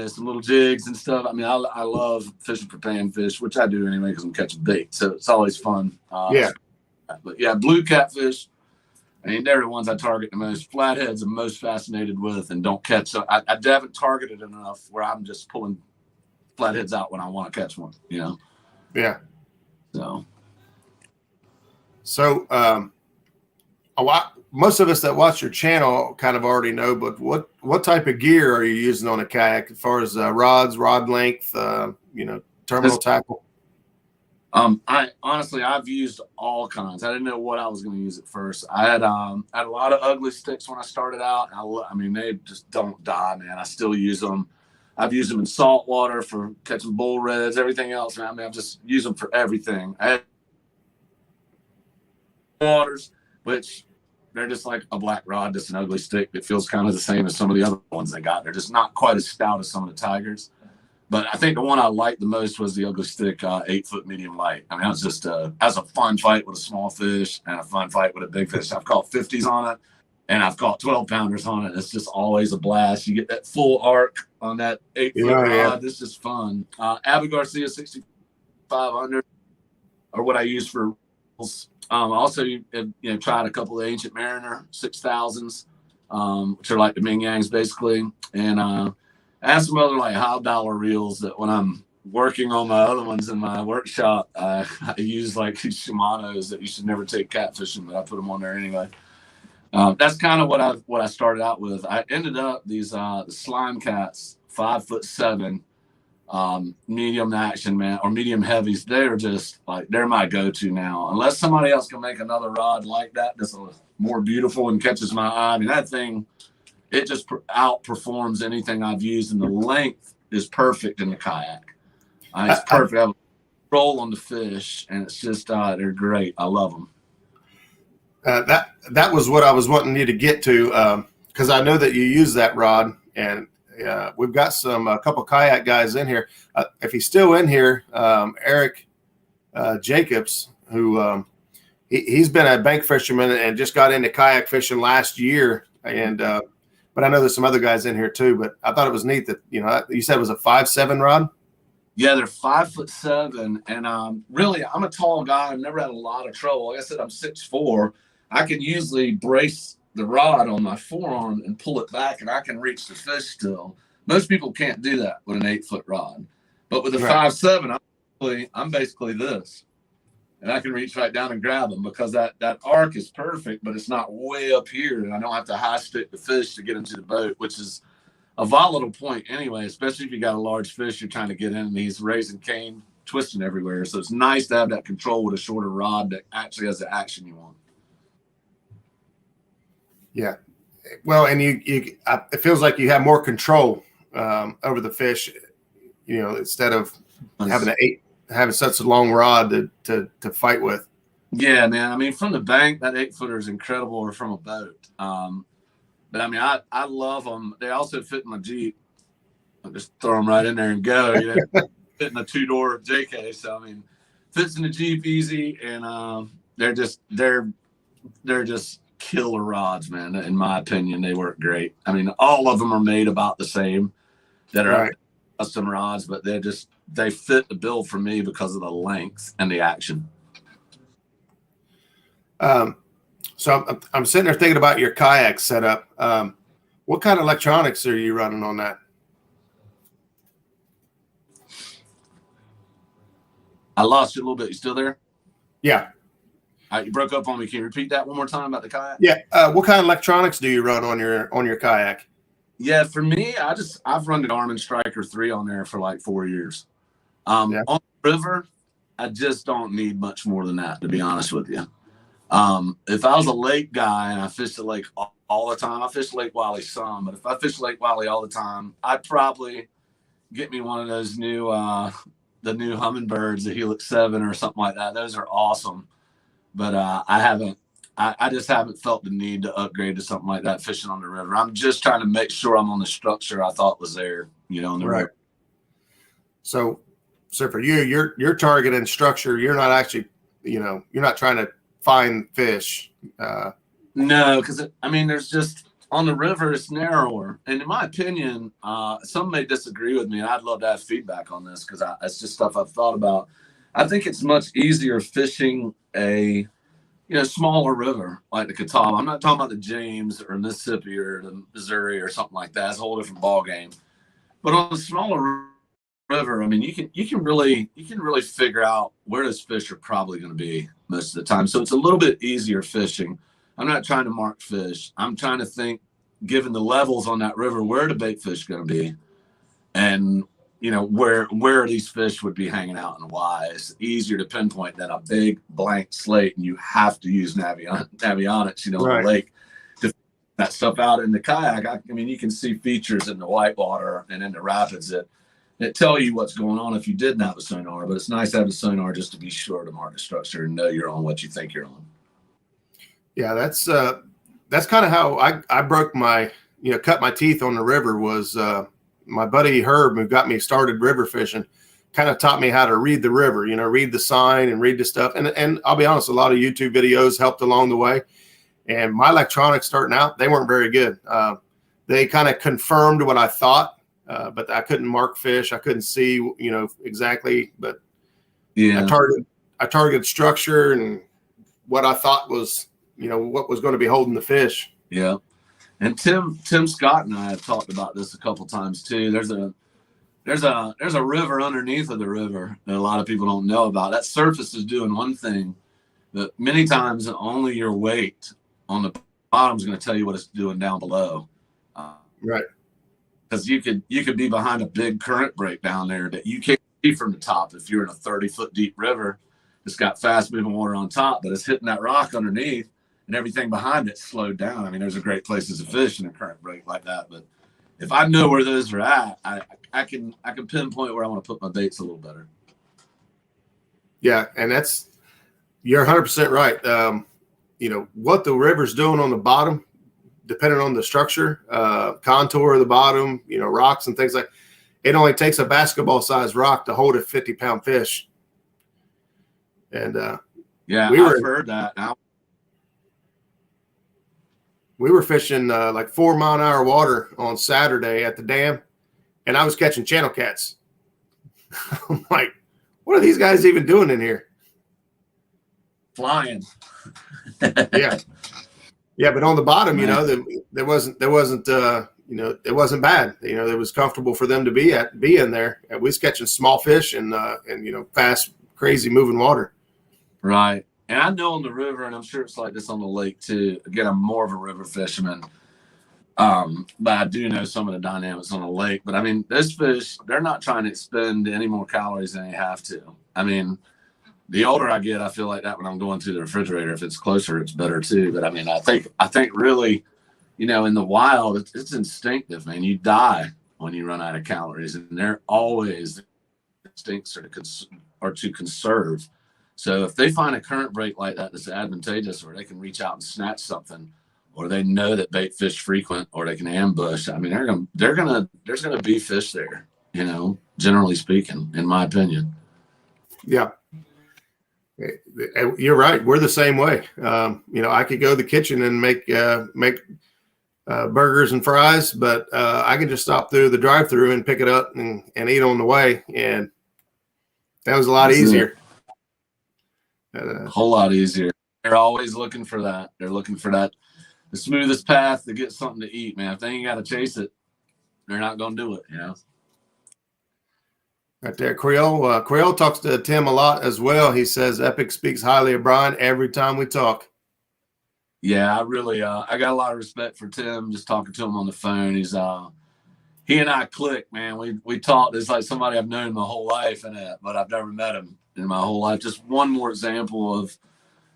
some little jigs and stuff. I mean, I love fishing for panfish, which I do anyway because I'm catching bait. So it's always fun. But yeah, blue catfish. I mean, they're the ones I target the most. Flatheads I'm most fascinated with and don't catch. So I haven't targeted enough where I'm just pulling flatheads out when I want to catch one, Yeah. So most of us that watch your channel kind of already know, but what type of gear are you using on a kayak as far as rods, rod length, terminal tackle? I've used all kinds. I didn't know what I was going to use at first. I had a lot of ugly sticks when I started out. I mean, they just don't die, man. I still use them. I've used them in salt water for catching bull reds, everything else, man. I mean, I've just used them for everything. I had waters, which they're just like a black rod, just an ugly stick that feels kind of the same as some of the other ones they got. They're just not quite as stout as some of the tigers. But I think the one I liked the most was the ugly stick 8-foot medium light. I mean, it was just as a fun fight with a small fish and a fun fight with a big fish. I've caught 50s on it and I've caught 12-pounders on it. It's just always a blast. You get that full arc on that 8-foot rod. It's just fun. Ande Garcia 6500 are what I use for reels. Also, tried a couple of Ancient Mariner 6000s, which are like the Ming Yangs basically. And I have some other like $5 reels that when I'm working on my other ones in my workshop, I use like these Shimano's that you should never take catfishing, but I put them on there anyway. That's kind of what I started out with. I ended up these the Slime Cats 5'7", medium action, man, or medium heavies. They're just like they're my go-to now. Unless somebody else can make another rod like that that's more beautiful and catches my eye. I mean, that thing, it just outperforms anything I've used, and the length is perfect in the kayak. It's perfect. I have a roll on the fish, and it's just they're great. I love them. That was what I was wanting you to get to, because I know that you use that rod, and we've got a couple kayak guys in here. If he's still in here, Eric Jacobs, who he's been a bank fisherman and just got into kayak fishing last year. And but I know there's some other guys in here too. But I thought it was neat that you said it was a 5.7 rod. Yeah, they're 5'7", and really, I'm a tall guy. I've never had a lot of trouble. Like I said, I'm 6'4". I can usually brace the rod on my forearm and pull it back, and I can reach the fish still. Most people can't do that with an 8-foot rod, but with a 5'7", I'm basically this, and I can reach right down and grab them because that arc is perfect, but it's not way up here, and I don't have to high stick the fish to get into the boat, which is a volatile point anyway, especially if you got a large fish you're trying to get in and he's raising cane, twisting everywhere. So it's nice to have that control with a shorter rod that actually has the action you want. Yeah. Well, and it feels like you have more control over the fish, instead of having such a long rod to fight with. Yeah, man. I mean, from the bank, that 8-footer is incredible, or from a boat. But I mean, I love them. They also fit in my Jeep. I just throw them right in there and go. Fit in a 2-door JK. So I mean, fits in the Jeep easy, and they're just killer rods, man. In my opinion, they work great. I mean, all of them are made about the same. That are custom rods, but they fit the bill for me because of the length and the action. So I'm sitting there thinking about your kayak setup. What kind of electronics are you running on that? I lost you a little bit. You still there? Yeah. You broke up on me. Can you repeat that one more time about the kayak? Yeah. What kind of electronics do you run on your kayak? Yeah, for me, I've run the Garmin Striker 3 on there for like 4 years. On the river, I just don't need much more than that, to be honest with you. If I was a lake guy and I fished the lake all the time, I fish Lake Wiley some, but if I fish Lake Wiley all the time, I'd probably get me one of those new, the new Hummingbirds, the Helix 7 or something like that. Those are awesome. But I just haven't felt the need to upgrade to something like that fishing on the river. I'm just trying to make sure I'm on the structure I thought was there, on the river. So for you, you're targeting structure. You're not actually, you're not trying to find fish. No, because there's just on the river it's narrower, and in my opinion, some may disagree with me, and I'd love to have feedback on this because it's just stuff I've thought about. I think it's much easier fishing a smaller river like the Catawba. I'm not talking about the James or Mississippi or the Missouri or something like that. It's a whole different ball game. But on a smaller river, you can really figure out where those fish are probably going to be most of the time. So it's a little bit easier fishing. I'm not trying to mark fish. I'm trying to think, given the levels on that river, where the bait fish going to be, and where these fish would be hanging out and why. It's easier to pinpoint than a big blank slate, and you have to use navionics, the lake to figure that stuff out. In the kayak, you can see features in the whitewater and in the rapids that tell you what's going on if you didn't have a sonar, but it's nice to have a sonar just to be sure to mark the structure and know you're on what you think you're on. Yeah, that's kind of how I broke my, cut my teeth on the river was my buddy Herb, who got me started river fishing, kind of taught me how to read the river, read the sign and read the stuff. And I'll be honest, a lot of YouTube videos helped along the way. And my electronics starting out, they weren't very good. They kind of confirmed what I thought, but I couldn't mark fish. I couldn't see, exactly. But yeah, I targeted structure and what I thought was, what was going to be holding the fish. Yeah. And Tim Scott and I have talked about this a couple times too. There's a river underneath of the river that a lot of people don't know about. That surface is doing one thing, but many times only your weight on the bottom is going to tell you what it's doing down below. Right. Because you could be behind a big current break down there that you can't see from the top. If you're in a 30-foot deep river, it's got fast moving water on top, but it's hitting that rock underneath. And everything behind it slowed down. There's a great places to fish in a current break like that. But if I know where those are at, I can pinpoint where I want to put my baits a little better. Yeah, and you're 100% right. What the river's doing on the bottom, depending on the structure, contour of the bottom, rocks and things like. It only takes a basketball-sized rock to hold a 50-pound fish. And yeah, I've heard that. Now, we were fishing like 4 mile an hour water on Saturday at the dam, and I was catching channel cats. I'm like, what are these guys even doing in here? Flying. Yeah. Yeah, but on the bottom, you know, there wasn't you know, it wasn't bad. You know, it was comfortable for them to be in there. And we was catching small fish and you know, fast, crazy moving water. Right. And I know on the river, and I'm sure it's like this on the lake too. Again, I'm more of a river fisherman. But I do know some of the dynamics on the lake. But I mean, those fish, they're not trying to expend any more calories than they have to. I mean, the older I get, I feel like that when I'm going to the refrigerator. If it's closer, it's better too. But I mean, I think really, you know, in the wild, it's instinctive, man. You die when you run out of calories, and they're always instincts are to conserve. So if they find a current break like that that's advantageous, or they can reach out and snatch something, or they know that bait fish frequent, or they can ambush, I mean, there's gonna be fish there, you know, generally speaking, in my opinion. Yeah. You're right. We're the same way. You know, I could go to the kitchen and make burgers and fries, but I can just stop through the drive-through and pick it up and eat on the way. And that was a lot easier. A whole lot easier. They're always looking for that. They're looking for that, the smoothest path to get something to eat, man. If they ain't got to chase it, they're not going to do it, you know? Right there. Creole talks to Tim a lot as well. He says Epic speaks highly of Brian every time we talk. Yeah, I really, I got a lot of respect for Tim, just talking to him on the phone. He's, he and I click, man. We talked. It's like somebody I've known my whole life, but I've never met him in my whole life. Just one more example of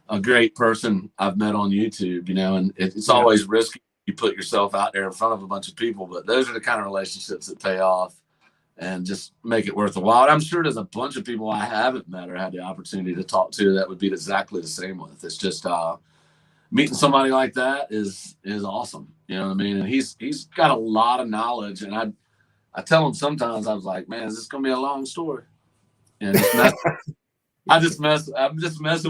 a great person I've met on YouTube, you know, and it's always risky. You put yourself out there in front of a bunch of people, but those are the kind of relationships that pay off and just make it worth the while. And I'm sure there's a bunch of people I haven't met or had the opportunity to talk to that would be exactly the same with. It's just meeting somebody like that is awesome. You know what I mean? And he's got a lot of knowledge. And I tell him sometimes, I was like, man, is this gonna be a long story? And I'm just messing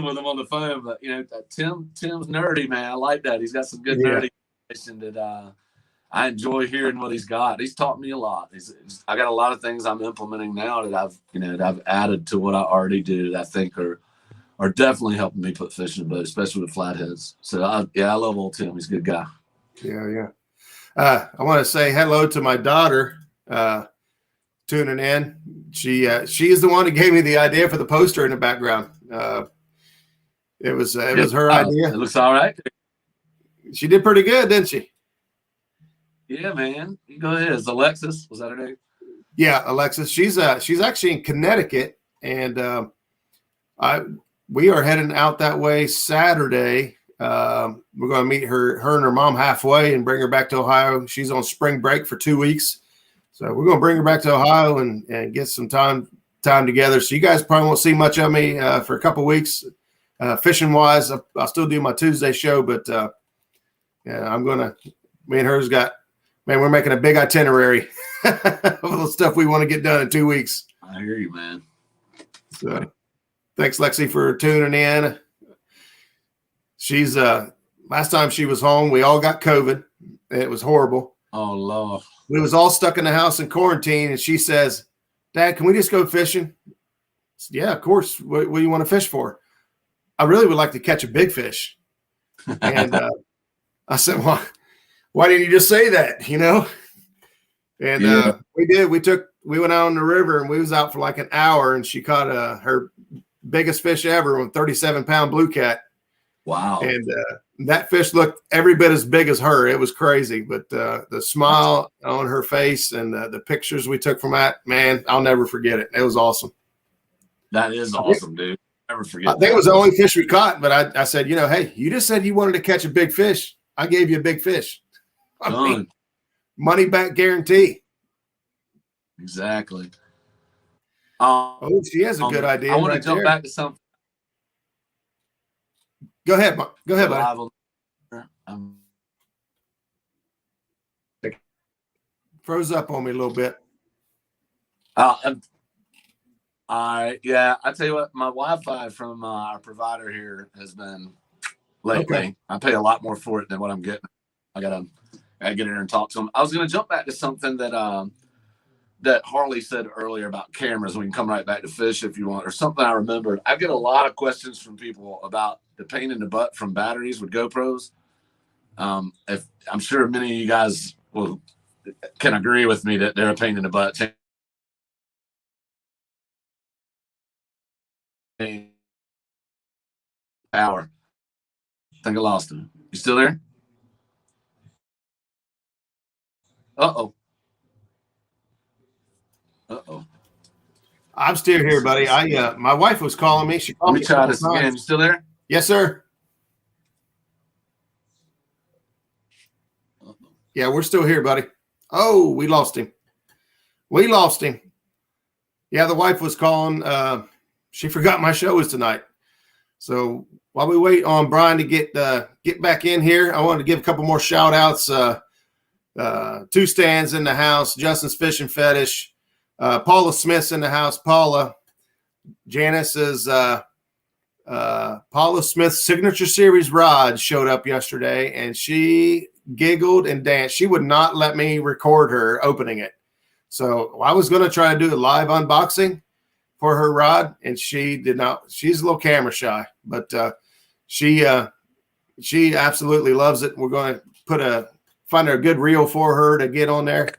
with him on the phone. But you know, Tim's nerdy, man. I like that. He's got some good nerdy information that I enjoy hearing what he's got. He's taught me a lot. I got a lot of things I'm implementing now that I've added to what I already do that I think are definitely helping me put fish in the boat, especially with flatheads. So I love old Tim. He's a good guy. Yeah. I want to say hello to my daughter tuning in. She is the one who gave me the idea for the poster in the background. It was her idea. It looks all right. She did pretty good, didn't she? Yeah, man. You go ahead. Is Alexis? Was that her name? Yeah, Alexis. She's actually in Connecticut, and we are heading out that way Saturday. We're going to meet her and her mom halfway and bring her back to Ohio. She's on spring break for 2 weeks. So we're going to bring her back to Ohio and get some time together. So you guys probably won't see much of me for a couple of weeks. Fishing wise, I'll still do my Tuesday show, but me and her's we're making a big itinerary of the stuff we want to get done in 2 weeks. I hear you, man. So thanks, Lexi, for tuning in. She's last time she was home, we all got COVID. It was horrible. Oh, Lord. We was all stuck in the house in quarantine, and she says, Dad, can we just go fishing? I said, yeah, of course. What do you want to fish for? I really would like to catch a big fish. And I said, well, why didn't you just say that, you know? And we did. We went out on the river, and we was out for like an hour, and she caught her biggest fish ever, a 37-pound Bluecat. Wow. And that fish looked every bit as big as her. It was crazy. But the smile on her face and the pictures we took from that, man, I'll never forget it. It was awesome. That is awesome, dude. Never forget. I think it was the only fish we caught, but I said, hey, you just said you wanted to catch a big fish. I gave you a big fish. I mean, money back guarantee. Exactly. She has a good idea. I want to jump back to something. Go ahead, buddy. Froze up on me a little bit. Yeah, I tell you what, my Wi-Fi from our provider here has been lately. Okay. I pay a lot more for it than what I'm getting. I gotta get in there and talk to them. I was gonna jump back to something that Harley said earlier about cameras. We can come right back to fish if you want, or something I remembered. I get a lot of questions from people about the pain in the butt from batteries with GoPros. If I'm sure many of you guys can agree with me that they're a pain in the butt. Power. I think I lost him. You still there? Uh-oh. Uh-oh. I'm still here, buddy. My wife was calling me. She called Let me try this again. You still there? Yes, sir. Uh-oh. Yeah, we're still here, buddy. Oh, we lost him. Yeah, the wife was calling. She forgot my show was tonight. So while we wait on Brian to get back in here, I wanted to give a couple more shout outs. Two Stands in the house, Justin's Fishing Fetish, Paula Smith's in the house. Paula, Janice's Paula Smith's Signature Series rod showed up yesterday, and she giggled and danced. She would not let me record her opening it. So I was going to try to do a live unboxing for her rod, and she did not. She's a little camera shy, but she absolutely loves it. We're going to find a good reel for her to get on there.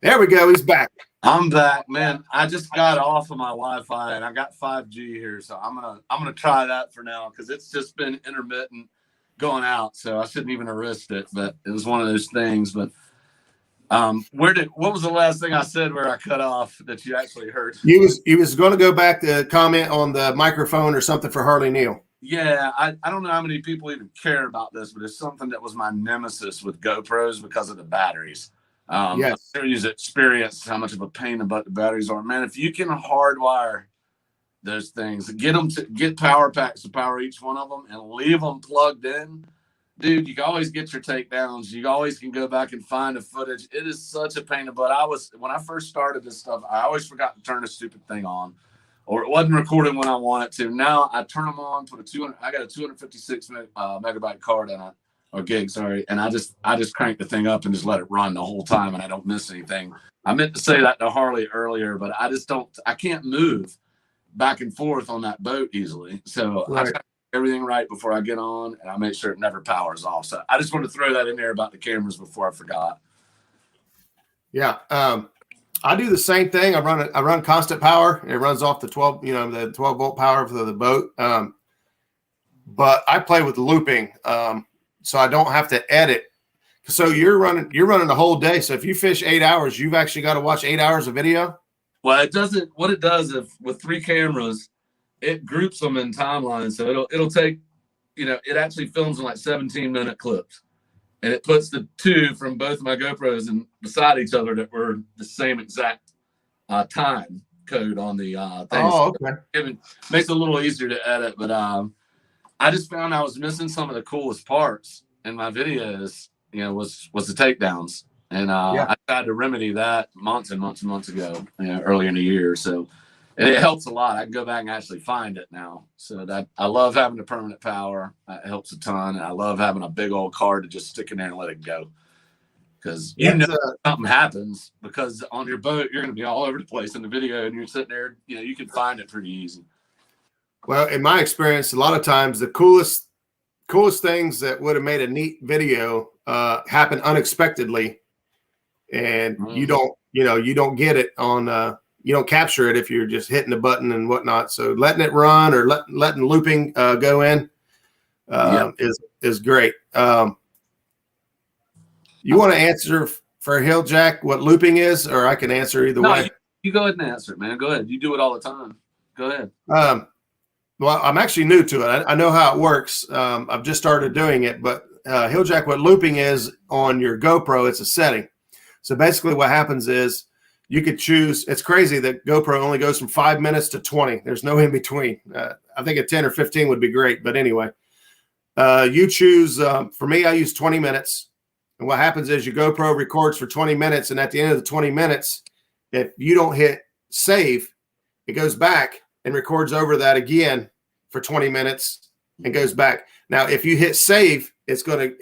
There we go. He's back. I'm back, man. I just got off of my Wi-Fi and I got 5G here, so I'm gonna try that for now because it's just been intermittent going out. So I shouldn't even have risked it, but it was one of those things. But what was the last thing I said where I cut off that you actually heard? You was going to go back to comment on the microphone or something for Harley Neal. Yeah, I don't know how many people even care about this, but it's something that was my nemesis with GoPros because of the batteries. Yes. I use experience how much of a pain in the butt the batteries are. Man, if you can hardwire those things, get power packs to power each one of them and leave them plugged in, dude, you can always get your takedowns. You always can go back and find the footage. It is such a pain in the butt. When I first started this stuff, I always forgot to turn the stupid thing on, or it wasn't recording when I want it to. Now I turn them on, I got a 256 megabyte card in it. Or gig, sorry, and I just crank the thing up and just let it run the whole time, and I don't miss anything. I meant to say that to Harley earlier, but I can't move back and forth on that boat easily. So right. I try to do everything right before I get on, and I make sure it never powers off. So I just wanted to throw that in there about the cameras before I forgot. Yeah, I do the same thing. I run constant power. It runs off the 12 volt power for the boat. But I play with looping. So I don't have to edit. So you're running the whole day. So if you fish 8 hours, you've actually got to watch 8 hours of video. Well, what it does with 3 cameras, it groups them in timelines. So it'll take, it actually films in like 17-minute clips, and it puts the 2 from both of my GoPros and beside each other that were the same exact time code on the thing. Oh, okay. It makes it a little easier to edit, but I just found I was missing some of the coolest parts in my videos, was the takedowns. And I tried to remedy that months and months and months ago, earlier in the year. So it helps a lot. I can go back and actually find it now. So that I love having the permanent power. It helps a ton. And I love having a big old card to just stick in there and let it go. Because something happens, because on your boat, you're going to be all over the place in the video, and you're sitting there, you can find it pretty easy. Well, in my experience, a lot of times the coolest things that would have made a neat video happen unexpectedly, and you don't get it on you don't capture it if you're just hitting the button and whatnot. So letting it run or letting looping go in is great. You want to answer for Hill Jack what looping is, or I can answer either way. You go ahead and answer it, man. Go ahead. You do it all the time. Go ahead. Well, I'm actually new to it. I know how it works. I've just started doing it, but Hill Jack, what looping is on your GoPro, it's a setting. So basically what happens is you could choose. It's crazy that GoPro only goes from 5 minutes to 20. There's no in between. I think a 10 or 15 would be great. But anyway, you choose. For me, I use 20 minutes. And what happens is your GoPro records for 20 minutes. And at the end of the 20 minutes, if you don't hit save, it goes back and records over that again for 20 minutes and goes back. Now, if you hit save, it'll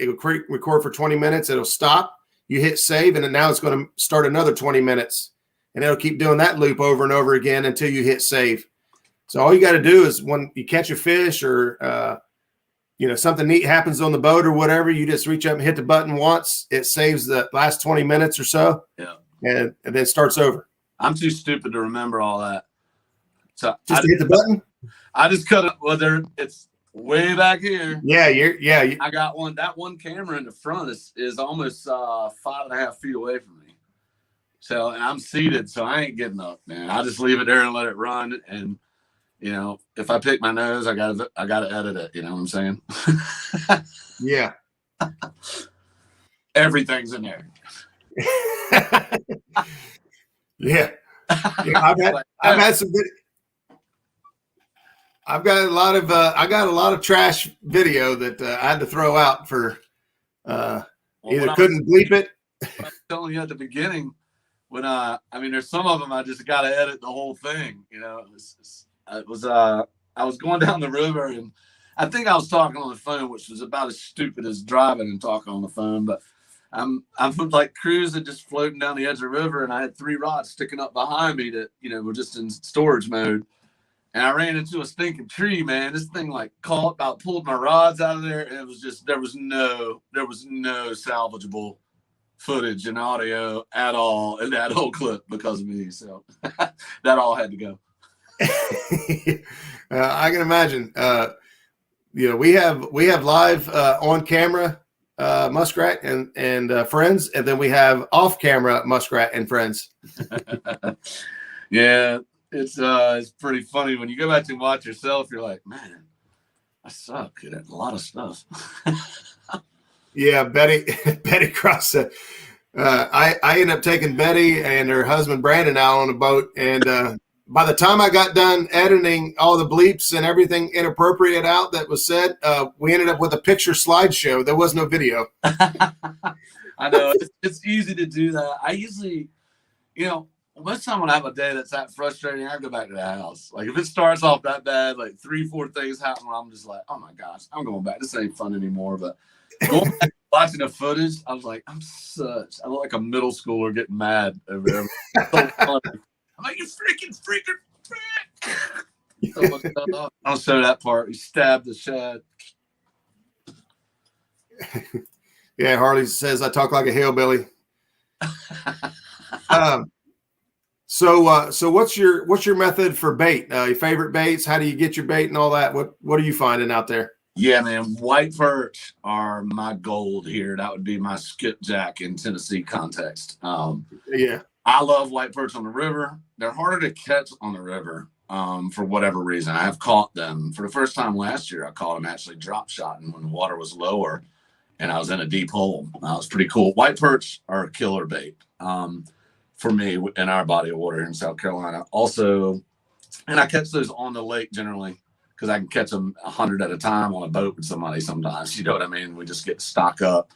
record for 20 minutes. It'll stop. You hit save, and then now it's going to start another 20 minutes. And it'll keep doing that loop over and over again until you hit save. So all you got to do is when you catch a fish or, something neat happens on the boat or whatever, you just reach up and hit the button once. It saves the last 20 minutes or so. Yeah. And then starts over. I'm too stupid to remember all that. So just to hit the button? I just cut it. Well, it's way back here. Yeah, I got one. That one camera in the front is almost 5.5 feet away from me. So, and I'm seated, so I ain't getting up, man. I just leave it there and let it run. And if I pick my nose, I gotta edit it. You know what I'm saying? Yeah. Everything's in there. Yeah. I've had some good. I've got a lot of trash video that I had to throw out for either couldn't bleep it. I was telling you at the beginning when there's some of them I just got to edit the whole thing. I was going down the river and I think I was talking on the phone, which was about as stupid as driving and talking on the phone. But I'm like cruising, just floating down the edge of the river, and I had 3 rods sticking up behind me that were just in storage mode. And I ran into a stinking tree, man. This thing pulled my rods out of there, and it was just there was no salvageable footage and audio at all in that whole clip because of me. So that all had to go. I can imagine. We have live on camera muskrat and friends, and then we have off camera muskrat and friends. Yeah, it's pretty funny when you go back and watch yourself. You're like, man, I suck at a lot of stuff. Yeah, Betty crossed it. I ended up taking Betty and her husband Brandon out on a boat, and by the time I got done editing all the bleeps and everything inappropriate out that was said, we ended up with a picture slideshow. There was no video. I know it's easy to do that. I usually, most of the time when I have a day that's that frustrating, I go back to the house. Like if it starts off that bad, like 3-4 things happen where I'm just like, oh my gosh, I'm going back. This ain't fun anymore. But going back, watching the footage, I was like, I look like a middle schooler getting mad over everything. So funny. I'm like, you freaking frick. I'll show that part. He stabbed the shad. Yeah, Harley says I talk like a hillbilly. So what's your method for bait? Your favorite baits? How do you get your bait and all that? What are you finding out there? Yeah, man, white perch are my gold here. That would be my skipjack in Tennessee context. Yeah. I love white perch on the river. They're harder to catch on the river for whatever reason. I have caught them. For the first time last year, I caught them actually drop shotting when the water was lower and I was in a deep hole. That was pretty cool. White perch are a killer bait for me in our body of water in South Carolina. Also, and I catch those on the lake generally because I can catch them 100 at a time on a boat with somebody sometimes. You know what I mean? We just get stock up.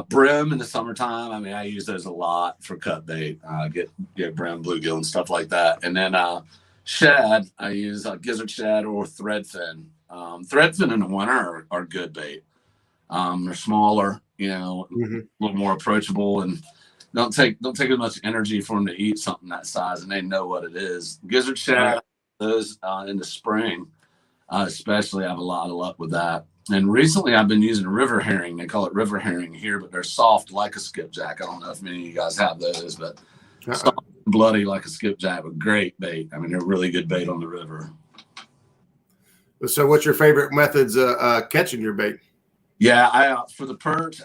Brim in the summertime, I use those a lot for cut bait. Get brim, bluegill, and stuff like that. And then shad, I use gizzard shad or threadfin. Threadfin in the winter are good bait. They're smaller, a little more approachable, and don't take as much energy for them to eat something that size, and they know what it is. Gizzard shad, those in the spring, especially, I have a lot of luck with that. And recently I've been using river herring. They call it river herring here, but they're soft like a skipjack. I don't know if many of you guys have those, but soft and bloody like a skipjack, but great bait. They're really good bait on the river. So what's your favorite methods of catching your bait? Yeah, for the perch,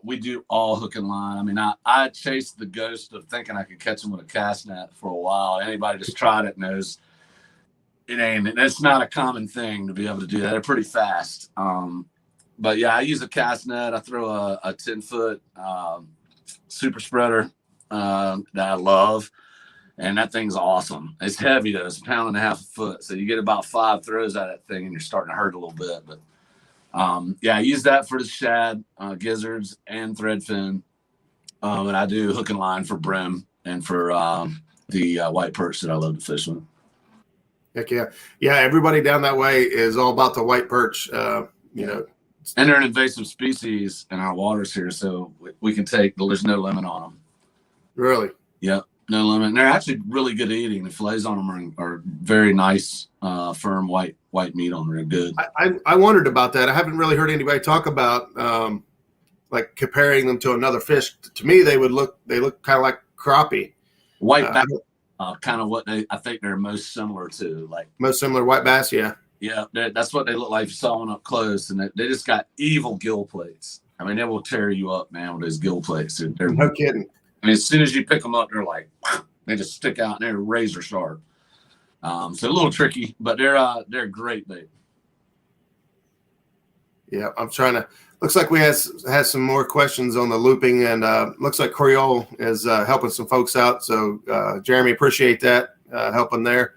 we do all hook and line. I chased the ghost of thinking I could catch them with a cast net for a while. Anybody just tried it knows it's not a common thing to be able to do that. They're pretty fast. But yeah, I use a cast net. I throw a 10-foot super spreader that I love. And that thing's awesome. It's heavy though. It's 1.5 pounds a foot. So you get about 5 throws out of that thing and you're starting to hurt a little bit. But I use that for the shad, gizzards, and threadfin. And I do hook and line for brim and for the white perch that I love to fish with. Heck yeah. Yeah, everybody down that way is all about the white perch. You know. And they're an invasive species in our waters here, so we can there's no limit on them. Really? Yep, no limit. And they're actually really good eating. The fillets on them are very nice, firm white meat on them. They're good. I wondered about that. I haven't really heard anybody talk about like comparing them to another fish. To me, they look kind of like crappie. White bass, kind of what I think they're most similar to. Like most similar white bass, yeah. Yeah, that's what they look like if you saw them up close, and they just got evil gill plates. I mean, they will tear you up, man, with those gill plates. They're no kidding. I mean, as soon as you pick them up, they're like, they just stick out and they're razor sharp. So a little tricky, but they're great bait. Yeah, I'm trying to. Looks like we has some more questions on the looping, and looks like Creole is helping some folks out. So Jeremy, appreciate that helping there.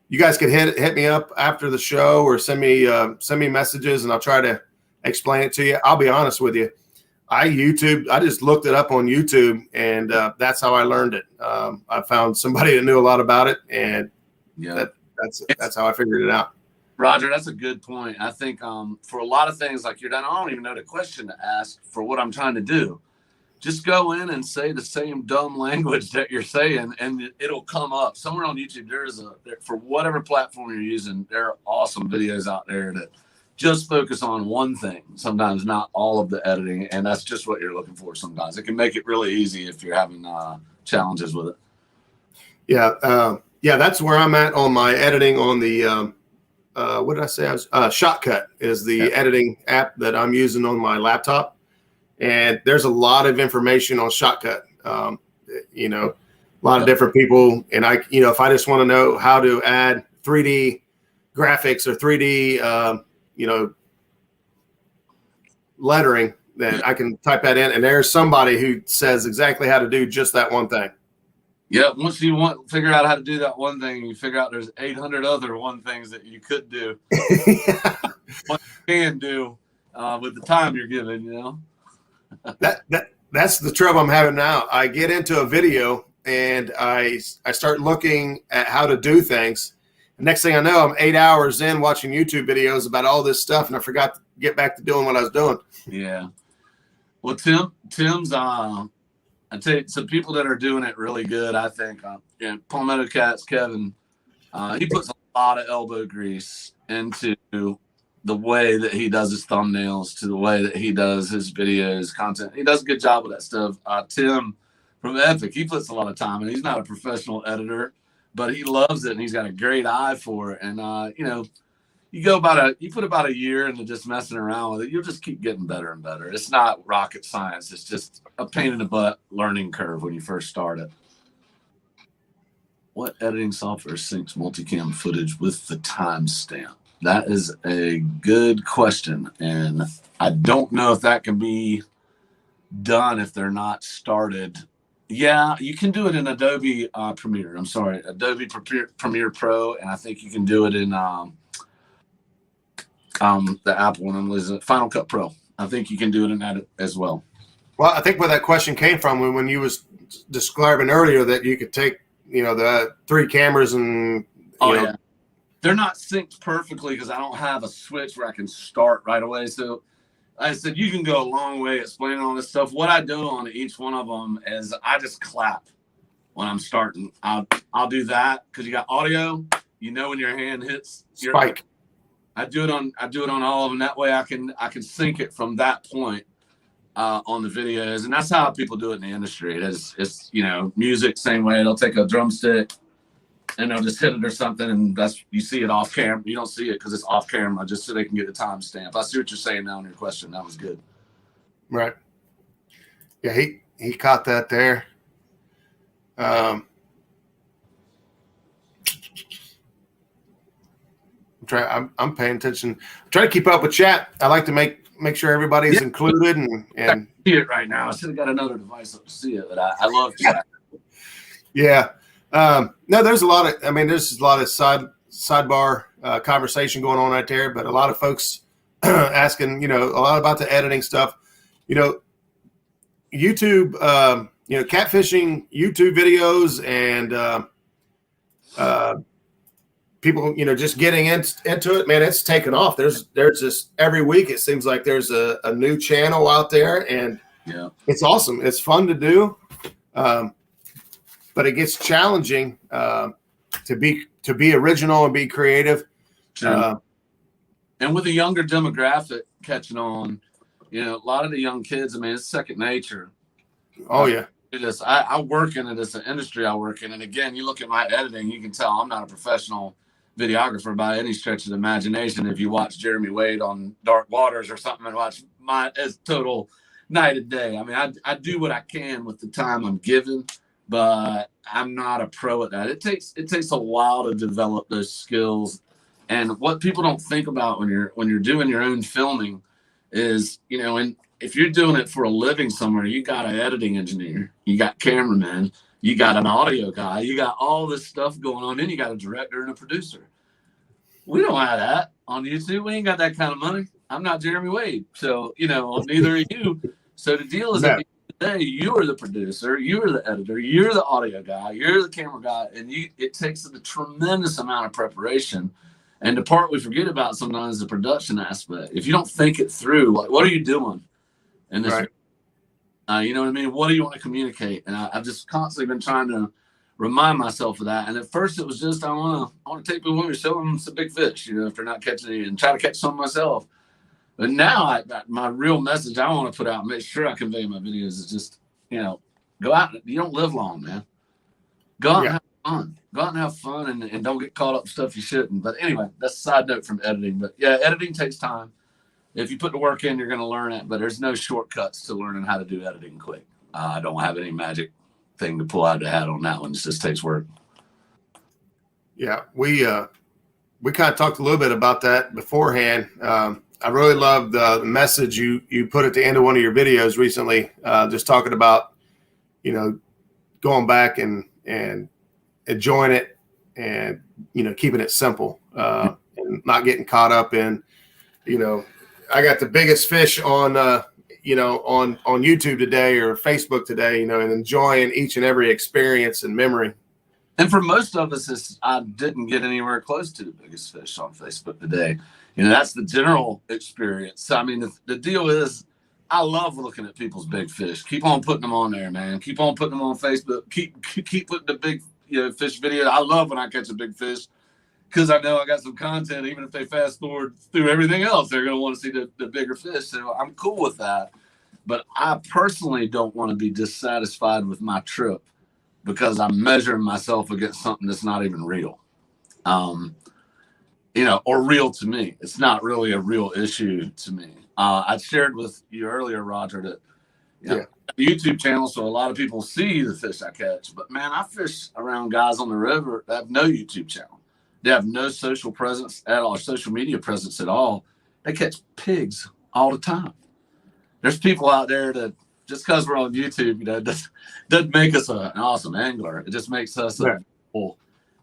You guys could hit me up after the show or send me messages, and I'll try to explain it to you. I'll be honest with you. I just looked it up on YouTube, and that's how I learned it. I found somebody that knew a lot about it, and that's how I figured it out. Roger, that's a good point. I think for a lot of things like you're done, I don't even know the question to ask for what I'm trying to do. Just go in and say the same dumb language that you're saying, and it'll come up. Somewhere on YouTube, for whatever platform you're using, there are awesome videos out there that just focus on one thing, sometimes not all of the editing, and that's just what you're looking for sometimes. It can make it really easy if you're having challenges with it. Yeah, that's where I'm at on my editing on the what did I say? Shotcut is the editing app that I'm using on my laptop. And there's a lot of information on Shotcut, a lot of different people. And if I just want to know how to add 3D graphics or 3D, lettering, then I can type that in. And there's somebody who says exactly how to do just that one thing. Yeah. Once you figure out how to do that one thing, you figure out there's 800 other one things that you could do. What you can do with the time you're given, That's the trouble I'm having now. I get into a video and I start looking at how to do things. The next thing I know, I'm 8 hours in watching YouTube videos about all this stuff, and I forgot to get back to doing what I was doing. Yeah. Well, Tim's I tell you, some people that are doing it really good, I think. Palmetto Cats, Kevin, he puts a lot of elbow grease into the way that he does his thumbnails, to the way that he does his videos, content. He does a good job with that stuff. Tim from Epic, he puts a lot of time, and he's not a professional editor, but he loves it, and he's got a great eye for it. And you put about a year into just messing around with it, you'll just keep getting better and better. It's not rocket science. It's just a pain in the butt learning curve when you first start it. What editing software syncs multicam footage with the timestamp? That is a good question, and I don't know if that can be done if they're not started. Yeah, you can do it in Adobe Premiere. I'm sorry, Adobe Premiere Pro, and I think you can do it in the Apple one is Final Cut Pro. I think you can do it in that as well. Well, I think where that question came from when you was describing earlier that you could take the 3 cameras and yeah. They're not synced perfectly because I don't have a switch where I can start right away. So I said, you can go a long way explaining all this stuff. What I do on each one of them is I just clap when I'm starting. I'll do that because you got audio, when your hand hits spike. I do it on all of them. That way I can sync it from that point on the videos. And that's how people do it in the industry. It's music, same way. They'll take a drumstick and they'll just hit it or something, and you see it off camera. You don't see it because it's off camera, just so they can get the timestamp. I see what you're saying now in your question. That was good. Right. Yeah, he caught that there. I'm paying attention. I'm trying to keep up with chat. I like to make sure everybody's included and I see it right now. I should have got another device up to see it, but I love chat. Yeah. No, there's a lot of sidebar conversation going on right there, but a lot of folks asking, a lot about the editing stuff. YouTube, catfishing YouTube videos and people, just getting into it, man, it's taken off. There's just every week it seems like there's a new channel out there, and yeah, it's awesome. It's fun to do, but it gets challenging to be original and be creative. sure. And with the younger demographic catching on, a lot of the young kids, I mean, it's second nature. Oh yeah. I work in it. It's an industry I work in. And again, you look at my editing, you can tell I'm not a professional videographer by any stretch of the imagination. If you watch Jeremy Wade on Dark Waters or something and watch it's total night and day. I mean, I do what I can with the time I'm given, but I'm not a pro at that. It takes a while to develop those skills. And what people don't think about when you're doing your own filming is, and if you're doing it for a living somewhere, you got an editing engineer, you got cameramen, you got an audio guy, you got all this stuff going on, then you got a director and a producer. We don't have that on YouTube. We ain't got that kind of money. I'm not Jeremy Wade, so neither are you. So the deal is, at the end of the day, you are the producer, you are the editor, you're the audio guy, you're the camera guy, and it takes a tremendous amount of preparation. And the part we forget about sometimes is the production aspect. If you don't think it through, like, what are you doing? And this, right. You know what I mean? What do you want to communicate? And I've just constantly been trying to remind myself of that. And at first it was just, I want to take people when you're showing them some big fish, if they're not catching any, and try to catch some myself. But now my real message I want to put out, make sure I convey in my videos is just, go out. You don't live long, man. Go out and have fun. Go out and have fun and don't get caught up in stuff you shouldn't. But anyway, that's a side note from editing. But yeah, editing takes time. If you put the work in, you're going to learn it, but there's no shortcuts to learning how to do editing quick. I don't have any magic thing to pull out of the hat on that one. It just takes work. Yeah, we kind of talked a little bit about that beforehand. I really loved the message you put at the end of one of your videos recently, just talking about, going back and enjoying it and, keeping it simple and not getting caught up in, I got the biggest fish on, on YouTube today or Facebook today, and enjoying each and every experience and memory. And for most of us, I didn't get anywhere close to the biggest fish on Facebook today. That's the general experience. I mean, the deal is, I love looking at people's big fish. Keep on putting them on there, man. Keep on putting them on Facebook. Keep putting the big fish video. I love when I catch a big fish, because I know I got some content. Even if they fast forward through everything else, they're going to want to see the bigger fish. So I'm cool with that. But I personally don't want to be dissatisfied with my trip because I'm measuring myself against something that's not even real, or real to me. It's not really a real issue to me. I shared with you earlier, Roger, that the YouTube channel, so a lot of people see the fish I catch. But man, I fish around guys on the river that have no YouTube channel. They have no social presence at all, or social media presence at all. They catch pigs all the time. There's people out there that, just because we're on YouTube, doesn't make us an awesome angler. It just makes us a cool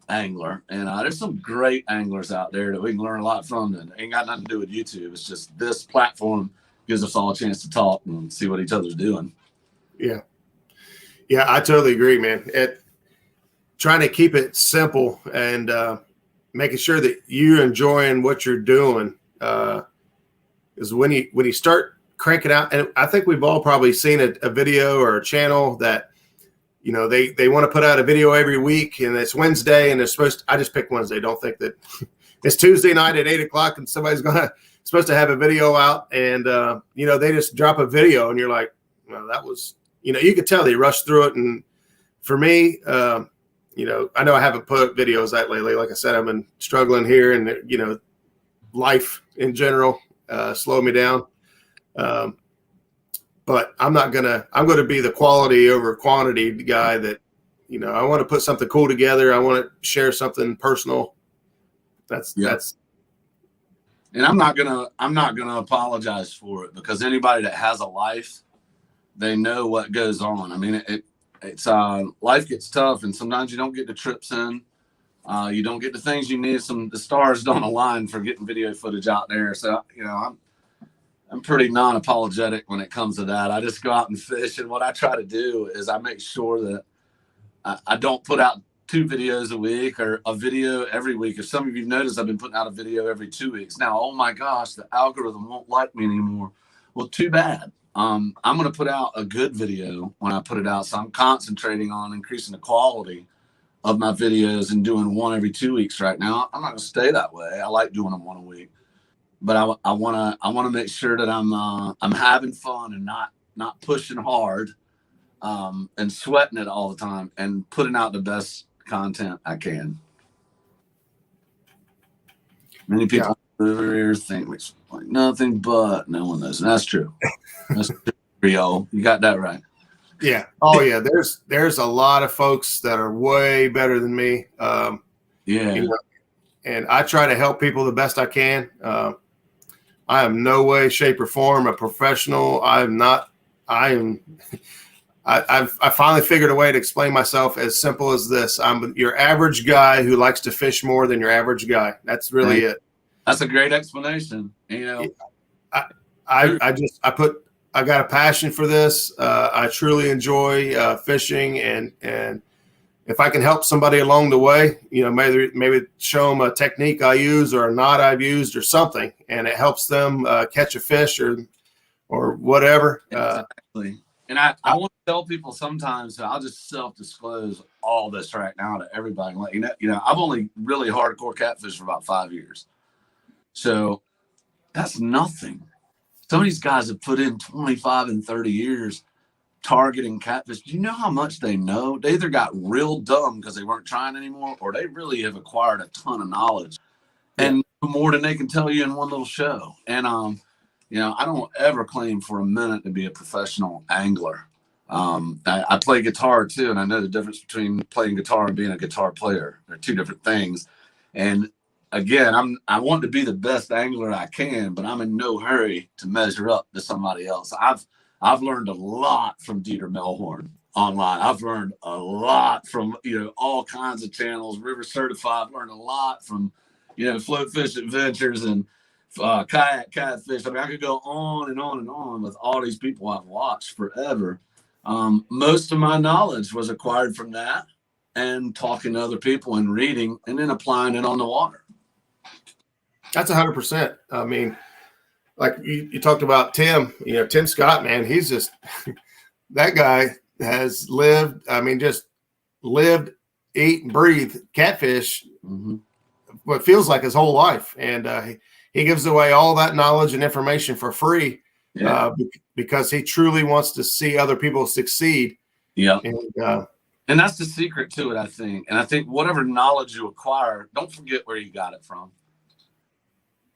angler. And there's some great anglers out there that we can learn a lot from. That ain't got nothing to do with YouTube. It's just this platform gives us all a chance to talk and see what each other's doing. Yeah, I totally agree, man. Trying to keep it simple and making sure that you're enjoying what you're doing is when you start cranking out. And I think we've all probably seen a video or a channel that, they want to put out a video every week, and it's Wednesday, and I just picked Wednesday. Don't think that it's Tuesday night at 8:00 and somebody's supposed to have a video out, and they just drop a video, and you're like, well, that was, you could tell they rushed through it. And for me, I know I haven't put videos out lately. Like I said, I've been struggling here, and life in general slowed me down. But I'm going to be the quality over quantity guy that, I want to put something cool together. I want to share something personal. That's. And I'm not gonna apologize for it, because anybody that has a life, they know what goes on. I mean, it's life gets tough, and sometimes you don't get the trips in. You don't get the things you need. The stars don't align for getting video footage out there. So, I'm pretty non-apologetic when it comes to that. I just go out and fish, and what I try to do is I make sure that I don't put out 2 videos a week or a video every week. If some of you noticed, I've been putting out a video every 2 weeks now. Oh my gosh, the algorithm won't like me anymore. Well, too bad. I'm going to put out a good video when I put it out. So I'm concentrating on increasing the quality of my videos and doing one every 2 weeks right now. I'm not going to stay that way. I like doing them one a week, but I want to make sure that I'm having fun and not pushing hard, and sweating it all the time and putting out the best content I can. Many people over here think it's like nothing but, no one knows. And that's true. That's true, yo. You got that right. Yeah. Oh yeah. There's a lot of folks that are way better than me. You know, and I try to help people the best I can. I am no way, shape, or form a professional. I'm not. I finally figured a way to explain myself as simple as this. I'm your average guy who likes to fish more than your average guy. That's really it. That's a great explanation. You know, I got a passion for this. I truly enjoy fishing, and if I can help somebody along the way, you know, maybe show them a technique I use or a knot I've used or something, and it helps them catch a fish or whatever. Exactly. And I want to tell people sometimes, so I'll just self-disclose all this right now to everybody. Like, you know, I've only really hardcore catfish for about 5 years. So that's nothing. Some of these guys have put in 25 and 30 years targeting catfish. Do you know how much they know? They either got real dumb because they weren't trying anymore, or they really have acquired a ton of knowledge and more than they can tell you in one little show. And, you know, I don't ever claim for a minute to be a professional angler. I play guitar too, and I know the difference between playing guitar and being a guitar player. They're two different things. And again, I want to be the best angler I can, but I'm in no hurry to measure up to somebody else. I've learned a lot from Dieter Melhorn online. I've learned a lot from, you know, all kinds of channels, River Certified. I've learned a lot from, you know, Float Fish Adventures and kayak catfish. I mean, I could go on and on and on with all these people I've watched forever. Most of my knowledge was acquired from that and talking to other people and reading and then applying it on the water. That's 100%. I mean, like you talked about Tim, you know, Tim Scott, man, he's just, that guy has lived, I mean, just lived, eat, and breathe catfish, what feels like his whole life. And he gives away all that knowledge and information for free because he truly wants to see other people succeed. Yeah. And that's the secret to it, I think. And I think whatever knowledge you acquire, don't forget where you got it from.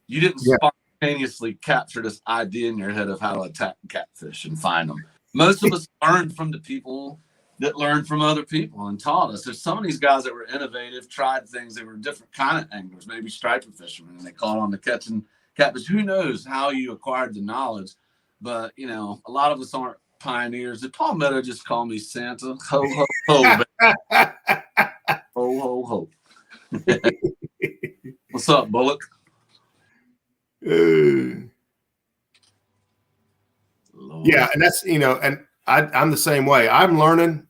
You didn't spontaneously capture this idea in your head of how to attack catfish and find them. Most of us learned from the people that learned from other people and taught us. There's some of these guys that were innovative, tried things. They were different kind of anglers, maybe striper fishermen, and they caught on to catching catfish. Who knows how you acquired the knowledge? But, you know, a lot of us aren't pioneers. Did Paul Meadow just call me Santa? Ho, ho, ho. Ho, ho, ho. What's up, Bullock? Yeah, and that's, you know, and I'm the same way. I learn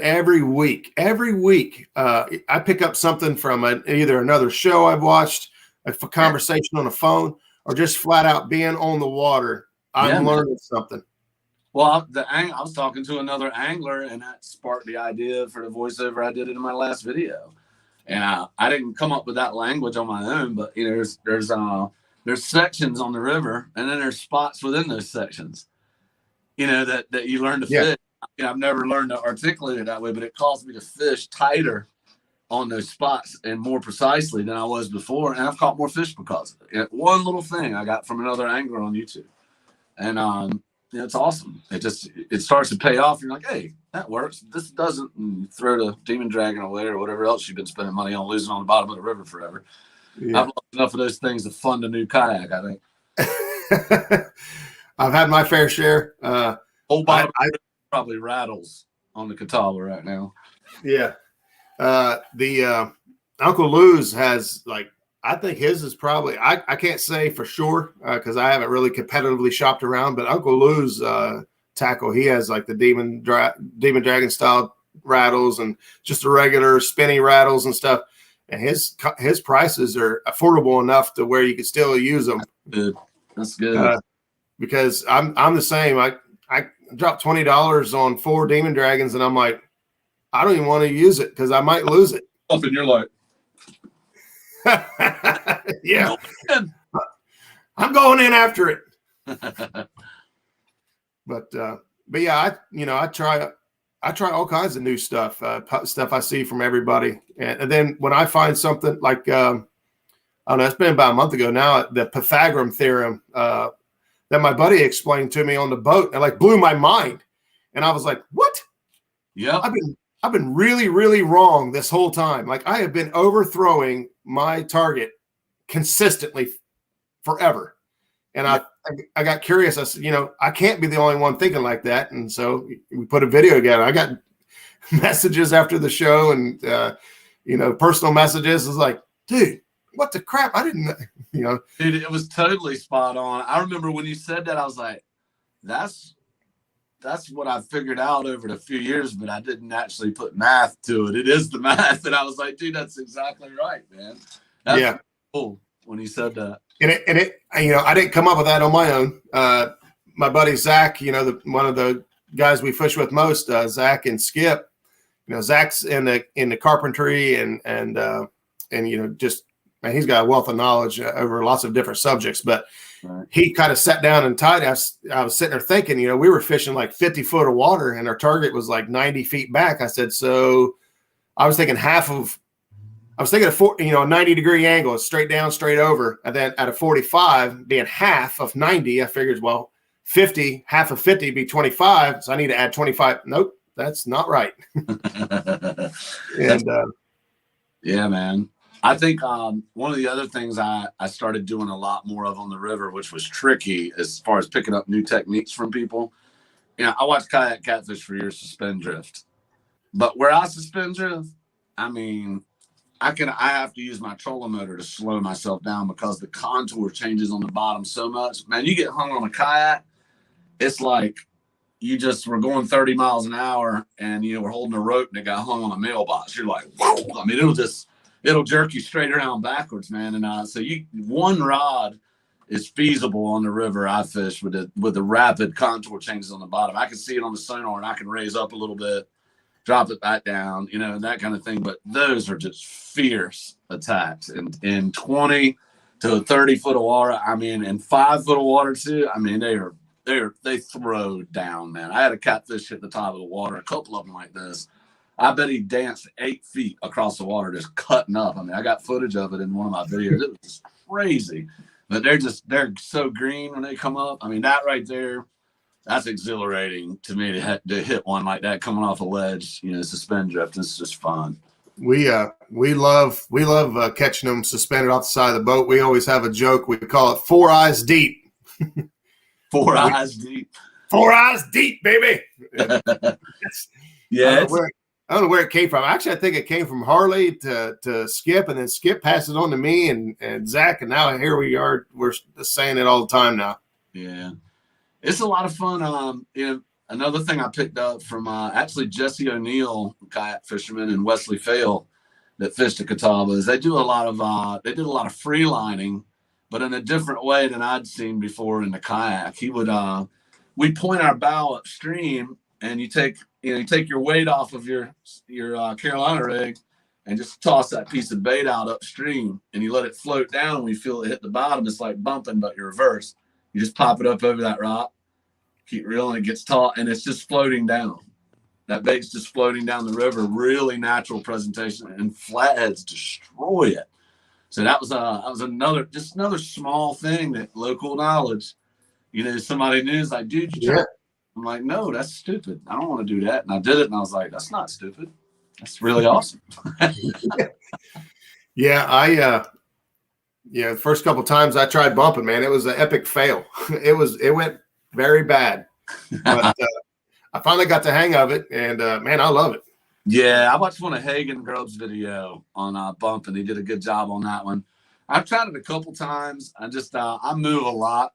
every week. I pick up something from either another show I've watched, a conversation on the phone, or just flat out being on the water. I'm learning something. Well, I was talking to another angler, and that sparked the idea for the voiceover I did in my last video. And I didn't come up with that language on my own, but you know, there's sections on the river, and then there's spots within those sections. You know, that you learn to fish. You know, I've never learned to articulate it that way, but it caused me to fish tighter on those spots and more precisely than I was before. And I've caught more fish because of it. One little thing I got from another angler on YouTube. And you know, it's awesome. It starts to pay off. You're like, hey, that works. This doesn't throw the demon dragon away or whatever else you've been spending money on losing on the bottom of the river forever. Yeah. I've lost enough of those things to fund a new kayak, I think. I've had my fair share. Whole bottom probably rattles on the Catawba right now. Yeah. The Uncle Lou's has, like, I think his is probably, I can't say for sure because I haven't really competitively shopped around, but Uncle Lou's tackle, he has like the demon dragon style rattles and just the regular spinny rattles and stuff. And his prices are affordable enough to where you can still use them. Good. That's good. Because I'm the same. I dropped $20 on 4 Demon Dragons, and I'm like, I don't even want to use it because I might lose it. Up and you're like, yeah, I'm going in after it. But yeah, I try all kinds of new stuff, stuff I see from everybody, and then when I find something like I don't know, it's been about a month ago now, the Pythagorean theorem that my buddy explained to me on the boat, and like blew my mind, and I was like, what? Yeah, I've been really, really wrong this whole time. Like I have been overthrowing my target consistently forever. And I got curious. I said, I can't be the only one thinking like that. And so we put a video together. I got messages after the show and, personal messages. It's like, dude, what the crap? I didn't, Dude, it was totally spot on. I remember when you said that, I was like, that's what I figured out over the few years, but I didn't actually put math to it. It is the math. And I was like, dude, that's exactly right, man. That's cool when you said that. And it, I didn't come up with that on my own. My buddy Zach, one of the guys we fish with most, Zach and Skip. Zach's in the carpentry and just man, he's got a wealth of knowledge over lots of different subjects. But he kind of sat down and tied us. I was sitting there thinking, we were fishing like 50 foot of water, and our target was like 90 feet back. I said, so I was thinking a 90-degree angle, straight down, straight over. And then at a 45, being half of 90, I figured, well, 50, half of 50 be 25. So I need to add 25. Nope, that's not right. And yeah, man. I think one of the other things I started doing a lot more of on the river, which was tricky as far as picking up new techniques from people. I watched kayak catfish for years, suspend drift. But where I suspend drift, I mean, I have to use my trolling motor to slow myself down because the contour changes on the bottom so much. Man, you get hung on a kayak, it's like you just were going 30 miles an hour and we're holding a rope and it got hung on a mailbox. You're like, whoa. I mean, it'll jerk you straight around backwards, man. And so one rod is feasible on the river I fish with the rapid contour changes on the bottom. I can see it on the sonar and I can raise up a little bit, drop it back down, and that kind of thing. But those are just fierce attacks in 20 to 30 foot of water. I mean, and 5 foot of water too. I mean, they throw down, man. I had a catfish hit the top of the water, a couple of them like this. I bet he danced 8 feet across the water, just cutting up. I mean, I got footage of it in one of my videos. It was just crazy. But they're so green when they come up. I mean, that right there, that's exhilarating to me to hit one like that coming off a ledge, suspend drift. It's just fun. We love catching them suspended off the side of the boat. We always have a joke. We call it 4 eyes deep. 4 eyes deep. 4 eyes deep, baby. Yeah. I don't know where it came from. Actually, I think it came from Harley to Skip, and then Skip passed it on to me and Zach, and now here we are. We're saying it all the time now. Yeah, it's a lot of fun. Another thing I picked up from actually Jesse O'Neill, kayak fisherman, and Wesley Fail that fished at Catawba is they did a lot of free lining, but in a different way than I'd seen before in the kayak. He would we'd point our bow upstream, and you take your weight off of your Carolina rig and just toss that piece of bait out upstream, and you let it float down. When you feel it hit the bottom, it's like bumping, but you're reverse. You just pop it up over that rock, keep reeling, it gets taut, and it's just floating down. That bait's just floating down the river. Really natural presentation, and flatheads destroy it. So that was another small thing that local knowledge. Somebody knew, is like, dude, you tried. I'm like, no, that's stupid. I don't want to do that. And I did it, and I was like, that's not stupid. That's really awesome. Yeah, the first couple times I tried bumping, man, it was an epic fail. It went very bad. But I finally got the hang of it, and man, I love it. Yeah, I watched one of Hagen Grubb's video on bump, and he did a good job on that one. I've tried it a couple times. I move a lot.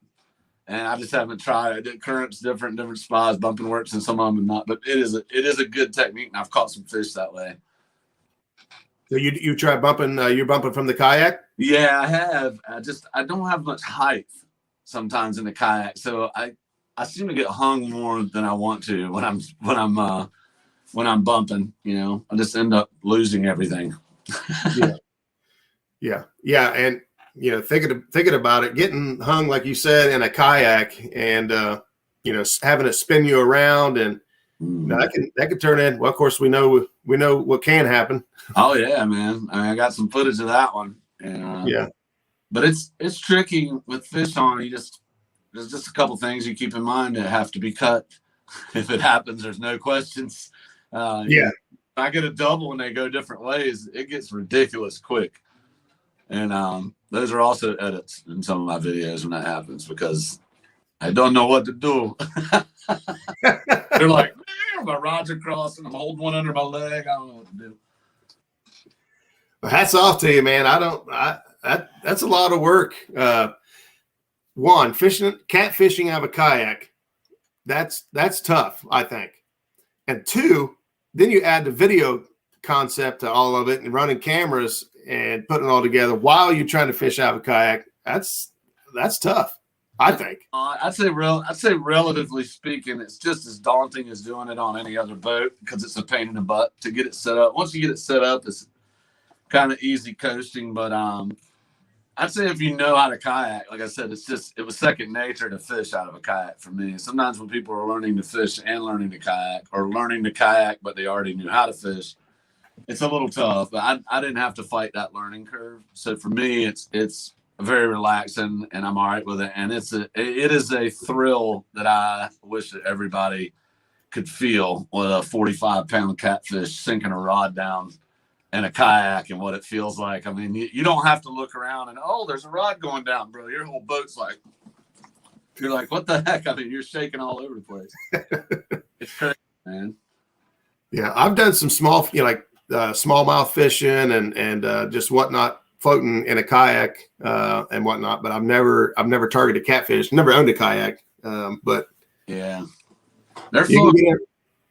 and I just haven't tried it. Current's different spots, bumping works, and some of them not. But it is a good technique, and I've caught some fish that way. So you try bumping? You're bumping from the kayak? Yeah, I have. I don't have much height sometimes in the kayak, so I seem to get hung more than I want to when I'm bumping. You know, I just end up losing everything. Yeah, and you know, thinking about it, getting hung like you said in a kayak, and you know, having it spin you around, and you know, that can turn in. Well, of course, we know what can happen. Oh yeah, man. I got some footage of that one. And, yeah, but it's tricky with fish on. There's just a couple things you keep in mind that have to be cut. If it happens, there's no questions. If I get a double and they go different ways, it gets ridiculous quick. And those are also edits in some of my videos when that happens, because I don't know what to do. They're like, my rods are crossing, I'm holding one under my leg. I don't know what to do. Well, hats off to you, man. That's a lot of work. One, catfishing out of a kayak, that's tough, I think. And two, then you add the video concept to all of it and running cameras and putting it all together while you're trying to fish out of a kayak. That's tough, I think. I'd say relatively speaking, it's just as daunting as doing it on any other boat, because it's a pain in the butt to get it set up. Once you get it set up, it's kind of easy coasting. But I'd say if you know how to kayak, like I said, it was second nature to fish out of a kayak for me. Sometimes when people are learning to fish and learning to kayak, or learning to kayak but they already knew how to fish, it's a little tough. But I didn't have to fight that learning curve. So for me, it's very relaxing, and I'm all right with it. And it is a thrill that I wish that everybody could feel with a 45-pound catfish sinking a rod down in a kayak, and what it feels like. I mean, you don't have to look around and, oh, there's a rod going down, bro. Your whole boat's like, you're like, what the heck? I mean, you're shaking all over the place. It's crazy, man. Yeah, I've done some small, you know, like smallmouth fishing and just whatnot, floating in a kayak and whatnot. But I've never targeted catfish. Never owned a kayak. But yeah, they're fun.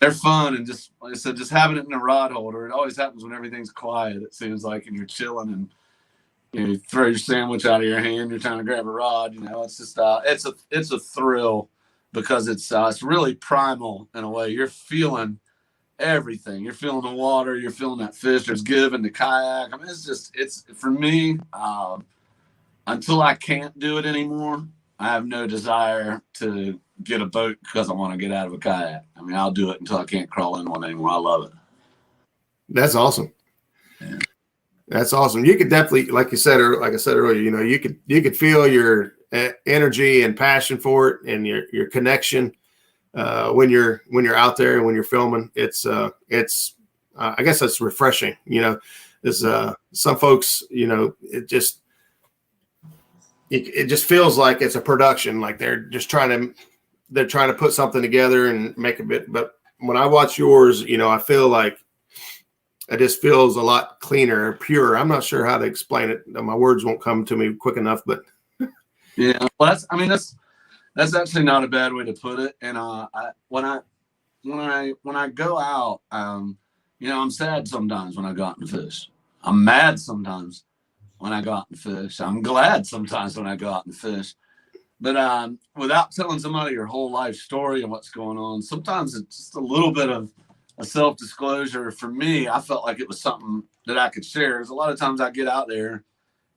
They're fun, and just like I said, just having it in a rod holder. It always happens when everything's quiet, it seems like, and you're chilling, and you throw your sandwich out of your hand. You're trying to grab a rod. You know, it's just it's a thrill, because it's really primal in a way. You're feeling everything. You're feeling the water. You're feeling that fish. There's give in the kayak. I mean, it's for me. Until I can't do it anymore, I have no desire to get a boat because I want to get out of a kayak. I mean, I'll do it until I can't crawl in one anymore. I love it. That's awesome. Yeah. That's awesome. You could definitely, like I said earlier, you know, you could feel your energy and passion for it, and your connection when you're out there and when you're filming. It's I guess that's refreshing. You know, there's some folks, you know, it just feels like it's a production, like they're trying to put something together and make a bit. But when I watch yours, you know, I feel like it just feels a lot cleaner, pure. I'm not sure how to explain it. My words won't come to me quick enough, but yeah, well, that's actually not a bad way to put it. And when I go out, you know, I'm sad sometimes when I go out and fish. I'm mad sometimes when I go out and fish. I'm glad sometimes when I go out and fish. But without telling somebody your whole life story and what's going on, sometimes it's just a little bit of a self-disclosure. For me, I felt like it was something that I could share. There's a lot of times I get out there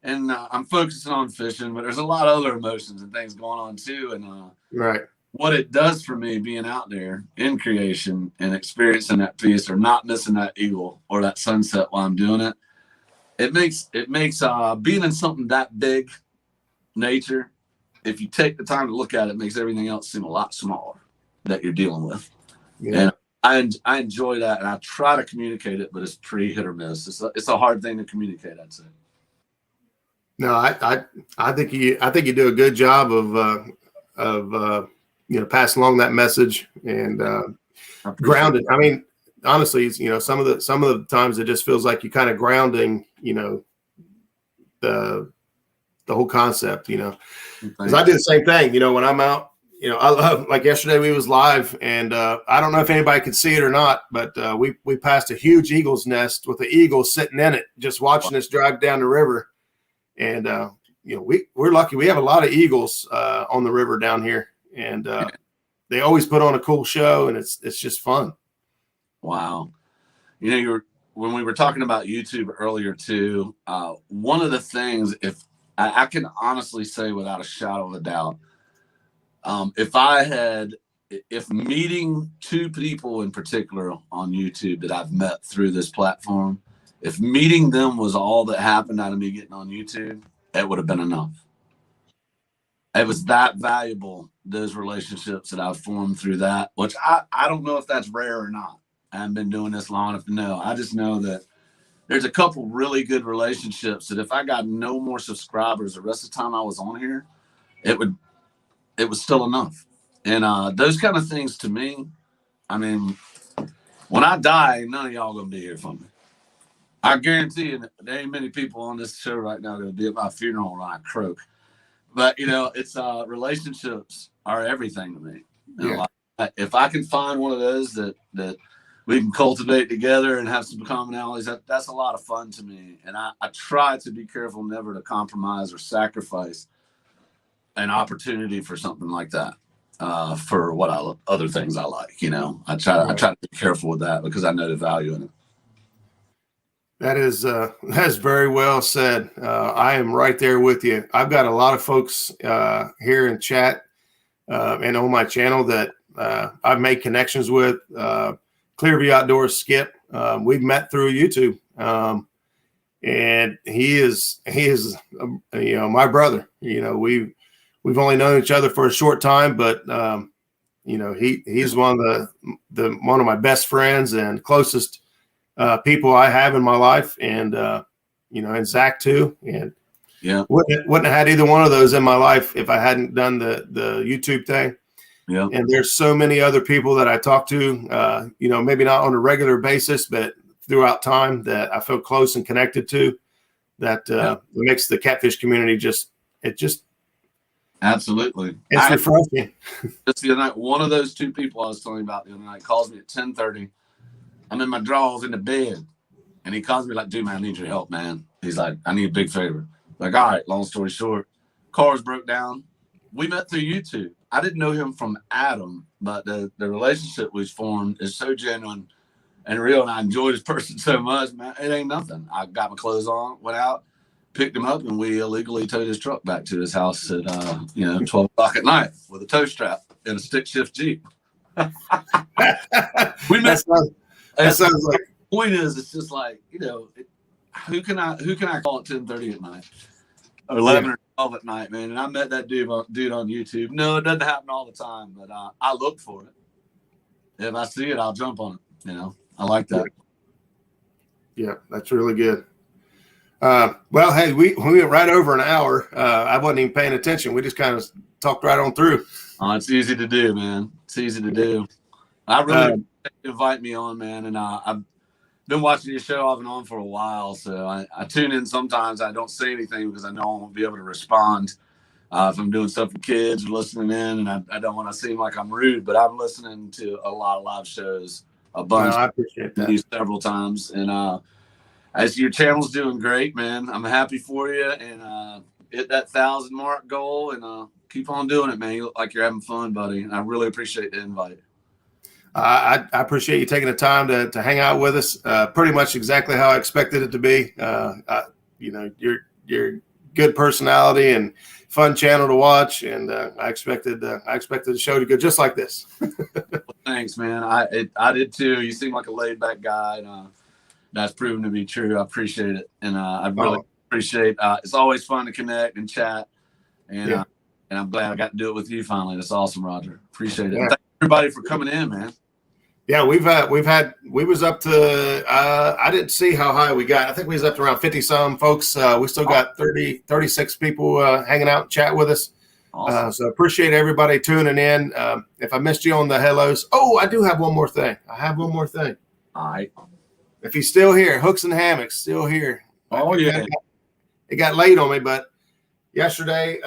and I'm focusing on fishing, but there's a lot of other emotions and things going on too. And right, what it does for me being out there in creation and experiencing that piece, or not missing that eagle or that sunset while I'm doing it, it makes being in something that big, nature, if you take the time to look at it, makes everything else seem a lot smaller that you're dealing with. Yeah. And I enjoy that, and I try to communicate it, but it's pretty hit or miss. It's a hard thing to communicate, I'd say. No, I think you do a good job of you know, passing along that message and grounded. I mean, honestly, you know, some of the times it just feels like you kind of grounding, you know, whole concept, you know, because Thanks. I do the same thing, you know, when I'm out, you know, I love, like yesterday we was live, and I don't know if anybody could see it or not, but we passed a huge eagle's nest with the eagle sitting in it, just watching us drive down the river. And, you know, we're lucky. We have a lot of eagles on the river down here, and they always put on a cool show, and it's just fun. Wow. You know, when we were talking about YouTube earlier too, one of the things, if I can honestly say without a shadow of a doubt, if meeting two people in particular on YouTube that I've met through this platform, if meeting them was all that happened out of me getting on YouTube, it would have been enough. It was that valuable, those relationships that I've formed through that, which I don't know if that's rare or not. I haven't been doing this long enough to know. I just know that there's a couple really good relationships that if I got no more subscribers the rest of the time I was on here, it was still enough. And those kind of things to me, I mean, when I die, none of y'all gonna be here for me. I guarantee you there ain't many people on this show right now that'll be at my funeral when I croak. But you know, it's relationships are everything to me. Yeah. If I can find one of those that we can cultivate together and have some commonalities, that's a lot of fun to me. And I try to be careful never to compromise or sacrifice an opportunity for something like that, for other things I like. You know, I try to be careful with that because I know the value in it. That's very well said. I am right there with you. I've got a lot of folks here in chat and on my channel that I've made connections with. Clearview Outdoors Skip, we've met through YouTube, and he is you know, my brother. You know, we've only known each other for a short time, but you know, he's one of my best friends and closest people I have in my life, and you know, and Zach too. And yeah, wouldn't have had either one of those in my life if I hadn't done the YouTube thing. Yeah. And there's so many other people that I talk to, you know, maybe not on a regular basis, but throughout time that I feel close and connected to, that makes the catfish community just absolutely. It's refreshing. Just the other night, one of those two people I was telling you about the other night calls me at 10:30. I'm in my drawers in the bed, and he calls me like, dude, man, I need your help, man. He's like, I need a big favor. Like, all right, long story short, cars broke down. We met through YouTube. I didn't know him from Adam, but the relationship we formed is so genuine and real, and I enjoyed his person so much, man. It ain't nothing. I got my clothes on, went out, picked him up, and we illegally towed his truck back to his house at 12 o'clock at night with a tow strap in a stick shift Jeep. We met. That sounds like. The point is, it's just like, you know, who can I call at 10:30 at night, or 11 or 12 at night, man? And I met that dude on YouTube. No, it doesn't happen all the time, but I look for it. If I see it, I'll jump on it. You know, I like that. Yeah, that's really good. Well, hey, we went right over an hour. I wasn't even paying attention. We just kind of talked right on through. It's easy to do, man. It's easy to do. I really invite me on, man, and I've been watching your show off and on for a while, so I tune in sometimes. I don't say anything because I know I won't be able to respond if I'm doing stuff with kids or listening in, and I don't want to seem like I'm rude, but I'm listening to a lot of live shows, a bunch. I appreciate that. Several times, and as your channel's doing great, man. I'm happy for you, and hit that 1,000 mark goal, and keep on doing it, man. You look like you're having fun, buddy, and I really appreciate the invite. I appreciate you taking the time to hang out with us. Pretty much exactly how I expected it to be. You know, you're good personality and fun channel to watch, and I expected the show to go just like this. Well, thanks, man. I did too. You seem like a laid back guy, and that's proven to be true. I appreciate it, and I really appreciate. It's always fun to connect and chat, and I'm glad I got to do it with you finally. That's awesome, Roger. Appreciate it. Yeah. Thank everybody for coming in, man. Yeah, we was up to, I didn't see how high we got. I think we was up to around 50 some folks. We still got 36 people hanging out and chat with us. Awesome. So appreciate everybody tuning in. If I missed you on the hellos, I do have one more thing. All right. If he's still here, Hooks and Hammocks still here. Oh, yeah. It got late on me, but yesterday,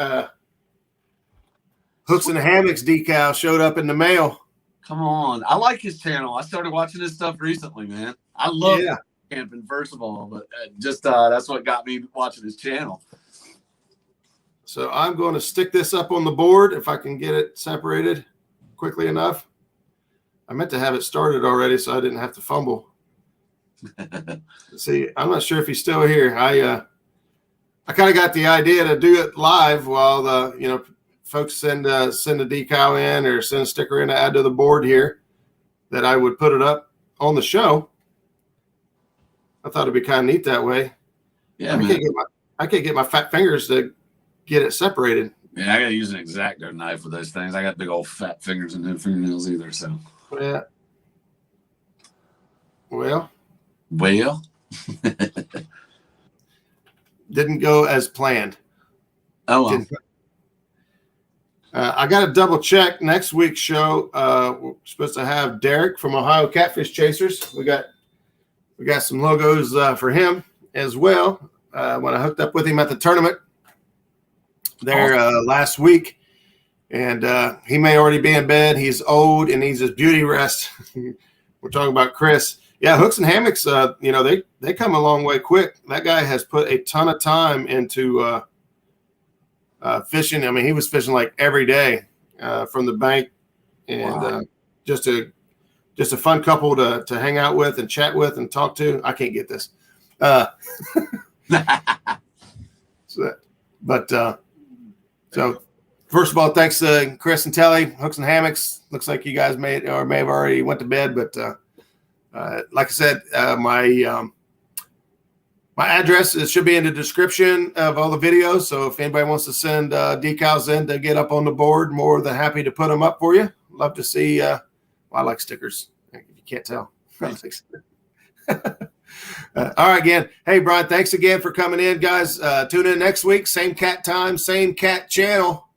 Hooks and Hammocks decal showed up in the mail. Come on. I like his channel. I started watching his stuff recently, man. I love camping, first of all, but just that's what got me watching his channel. So I'm going to stick this up on the board if I can get it separated quickly enough. I meant to have it started already so I didn't have to fumble. See, I'm not sure if he's still here. I kind of got the idea to do it live while the folks send a decal in or send a sticker in to add to the board here, that I would put it up on the show. I thought it'd be kind of neat that way. Yeah, I can't get my fat fingers to get it separated. Yeah, I gotta use an X-Acto knife for those things. I got big old fat fingers and no fingernails either. So yeah. Well. Didn't go as planned. Oh well. I got to double check next week's show. We're supposed to have Derek from Ohio Catfish Chasers. We got some logos for him as well. When I hooked up with him at the tournament there last week, and he may already be in bed. He's old and needs his beauty rest. We're talking about Chris. Yeah, Hooks and Hammocks. They come a long way quick. That guy has put a ton of time into fishing. I mean, he was fishing like every day from the bank, and just a fun couple to hang out with and chat with and talk to. I can't get this. So first of all, thanks to Chris and Telly, Hooks and Hammocks. Looks like you guys may have already went to bed, but like I said, my address should be in the description of all the videos. So if anybody wants to send decals in to get up on the board, more than happy to put them up for you. Love to see. I like stickers. If you can't tell. All right, again. Hey, Brian, thanks again for coming in, guys. Tune in next week. Same cat time, same cat channel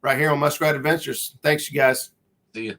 right here on Muskrat Adventures. Thanks, you guys. See you.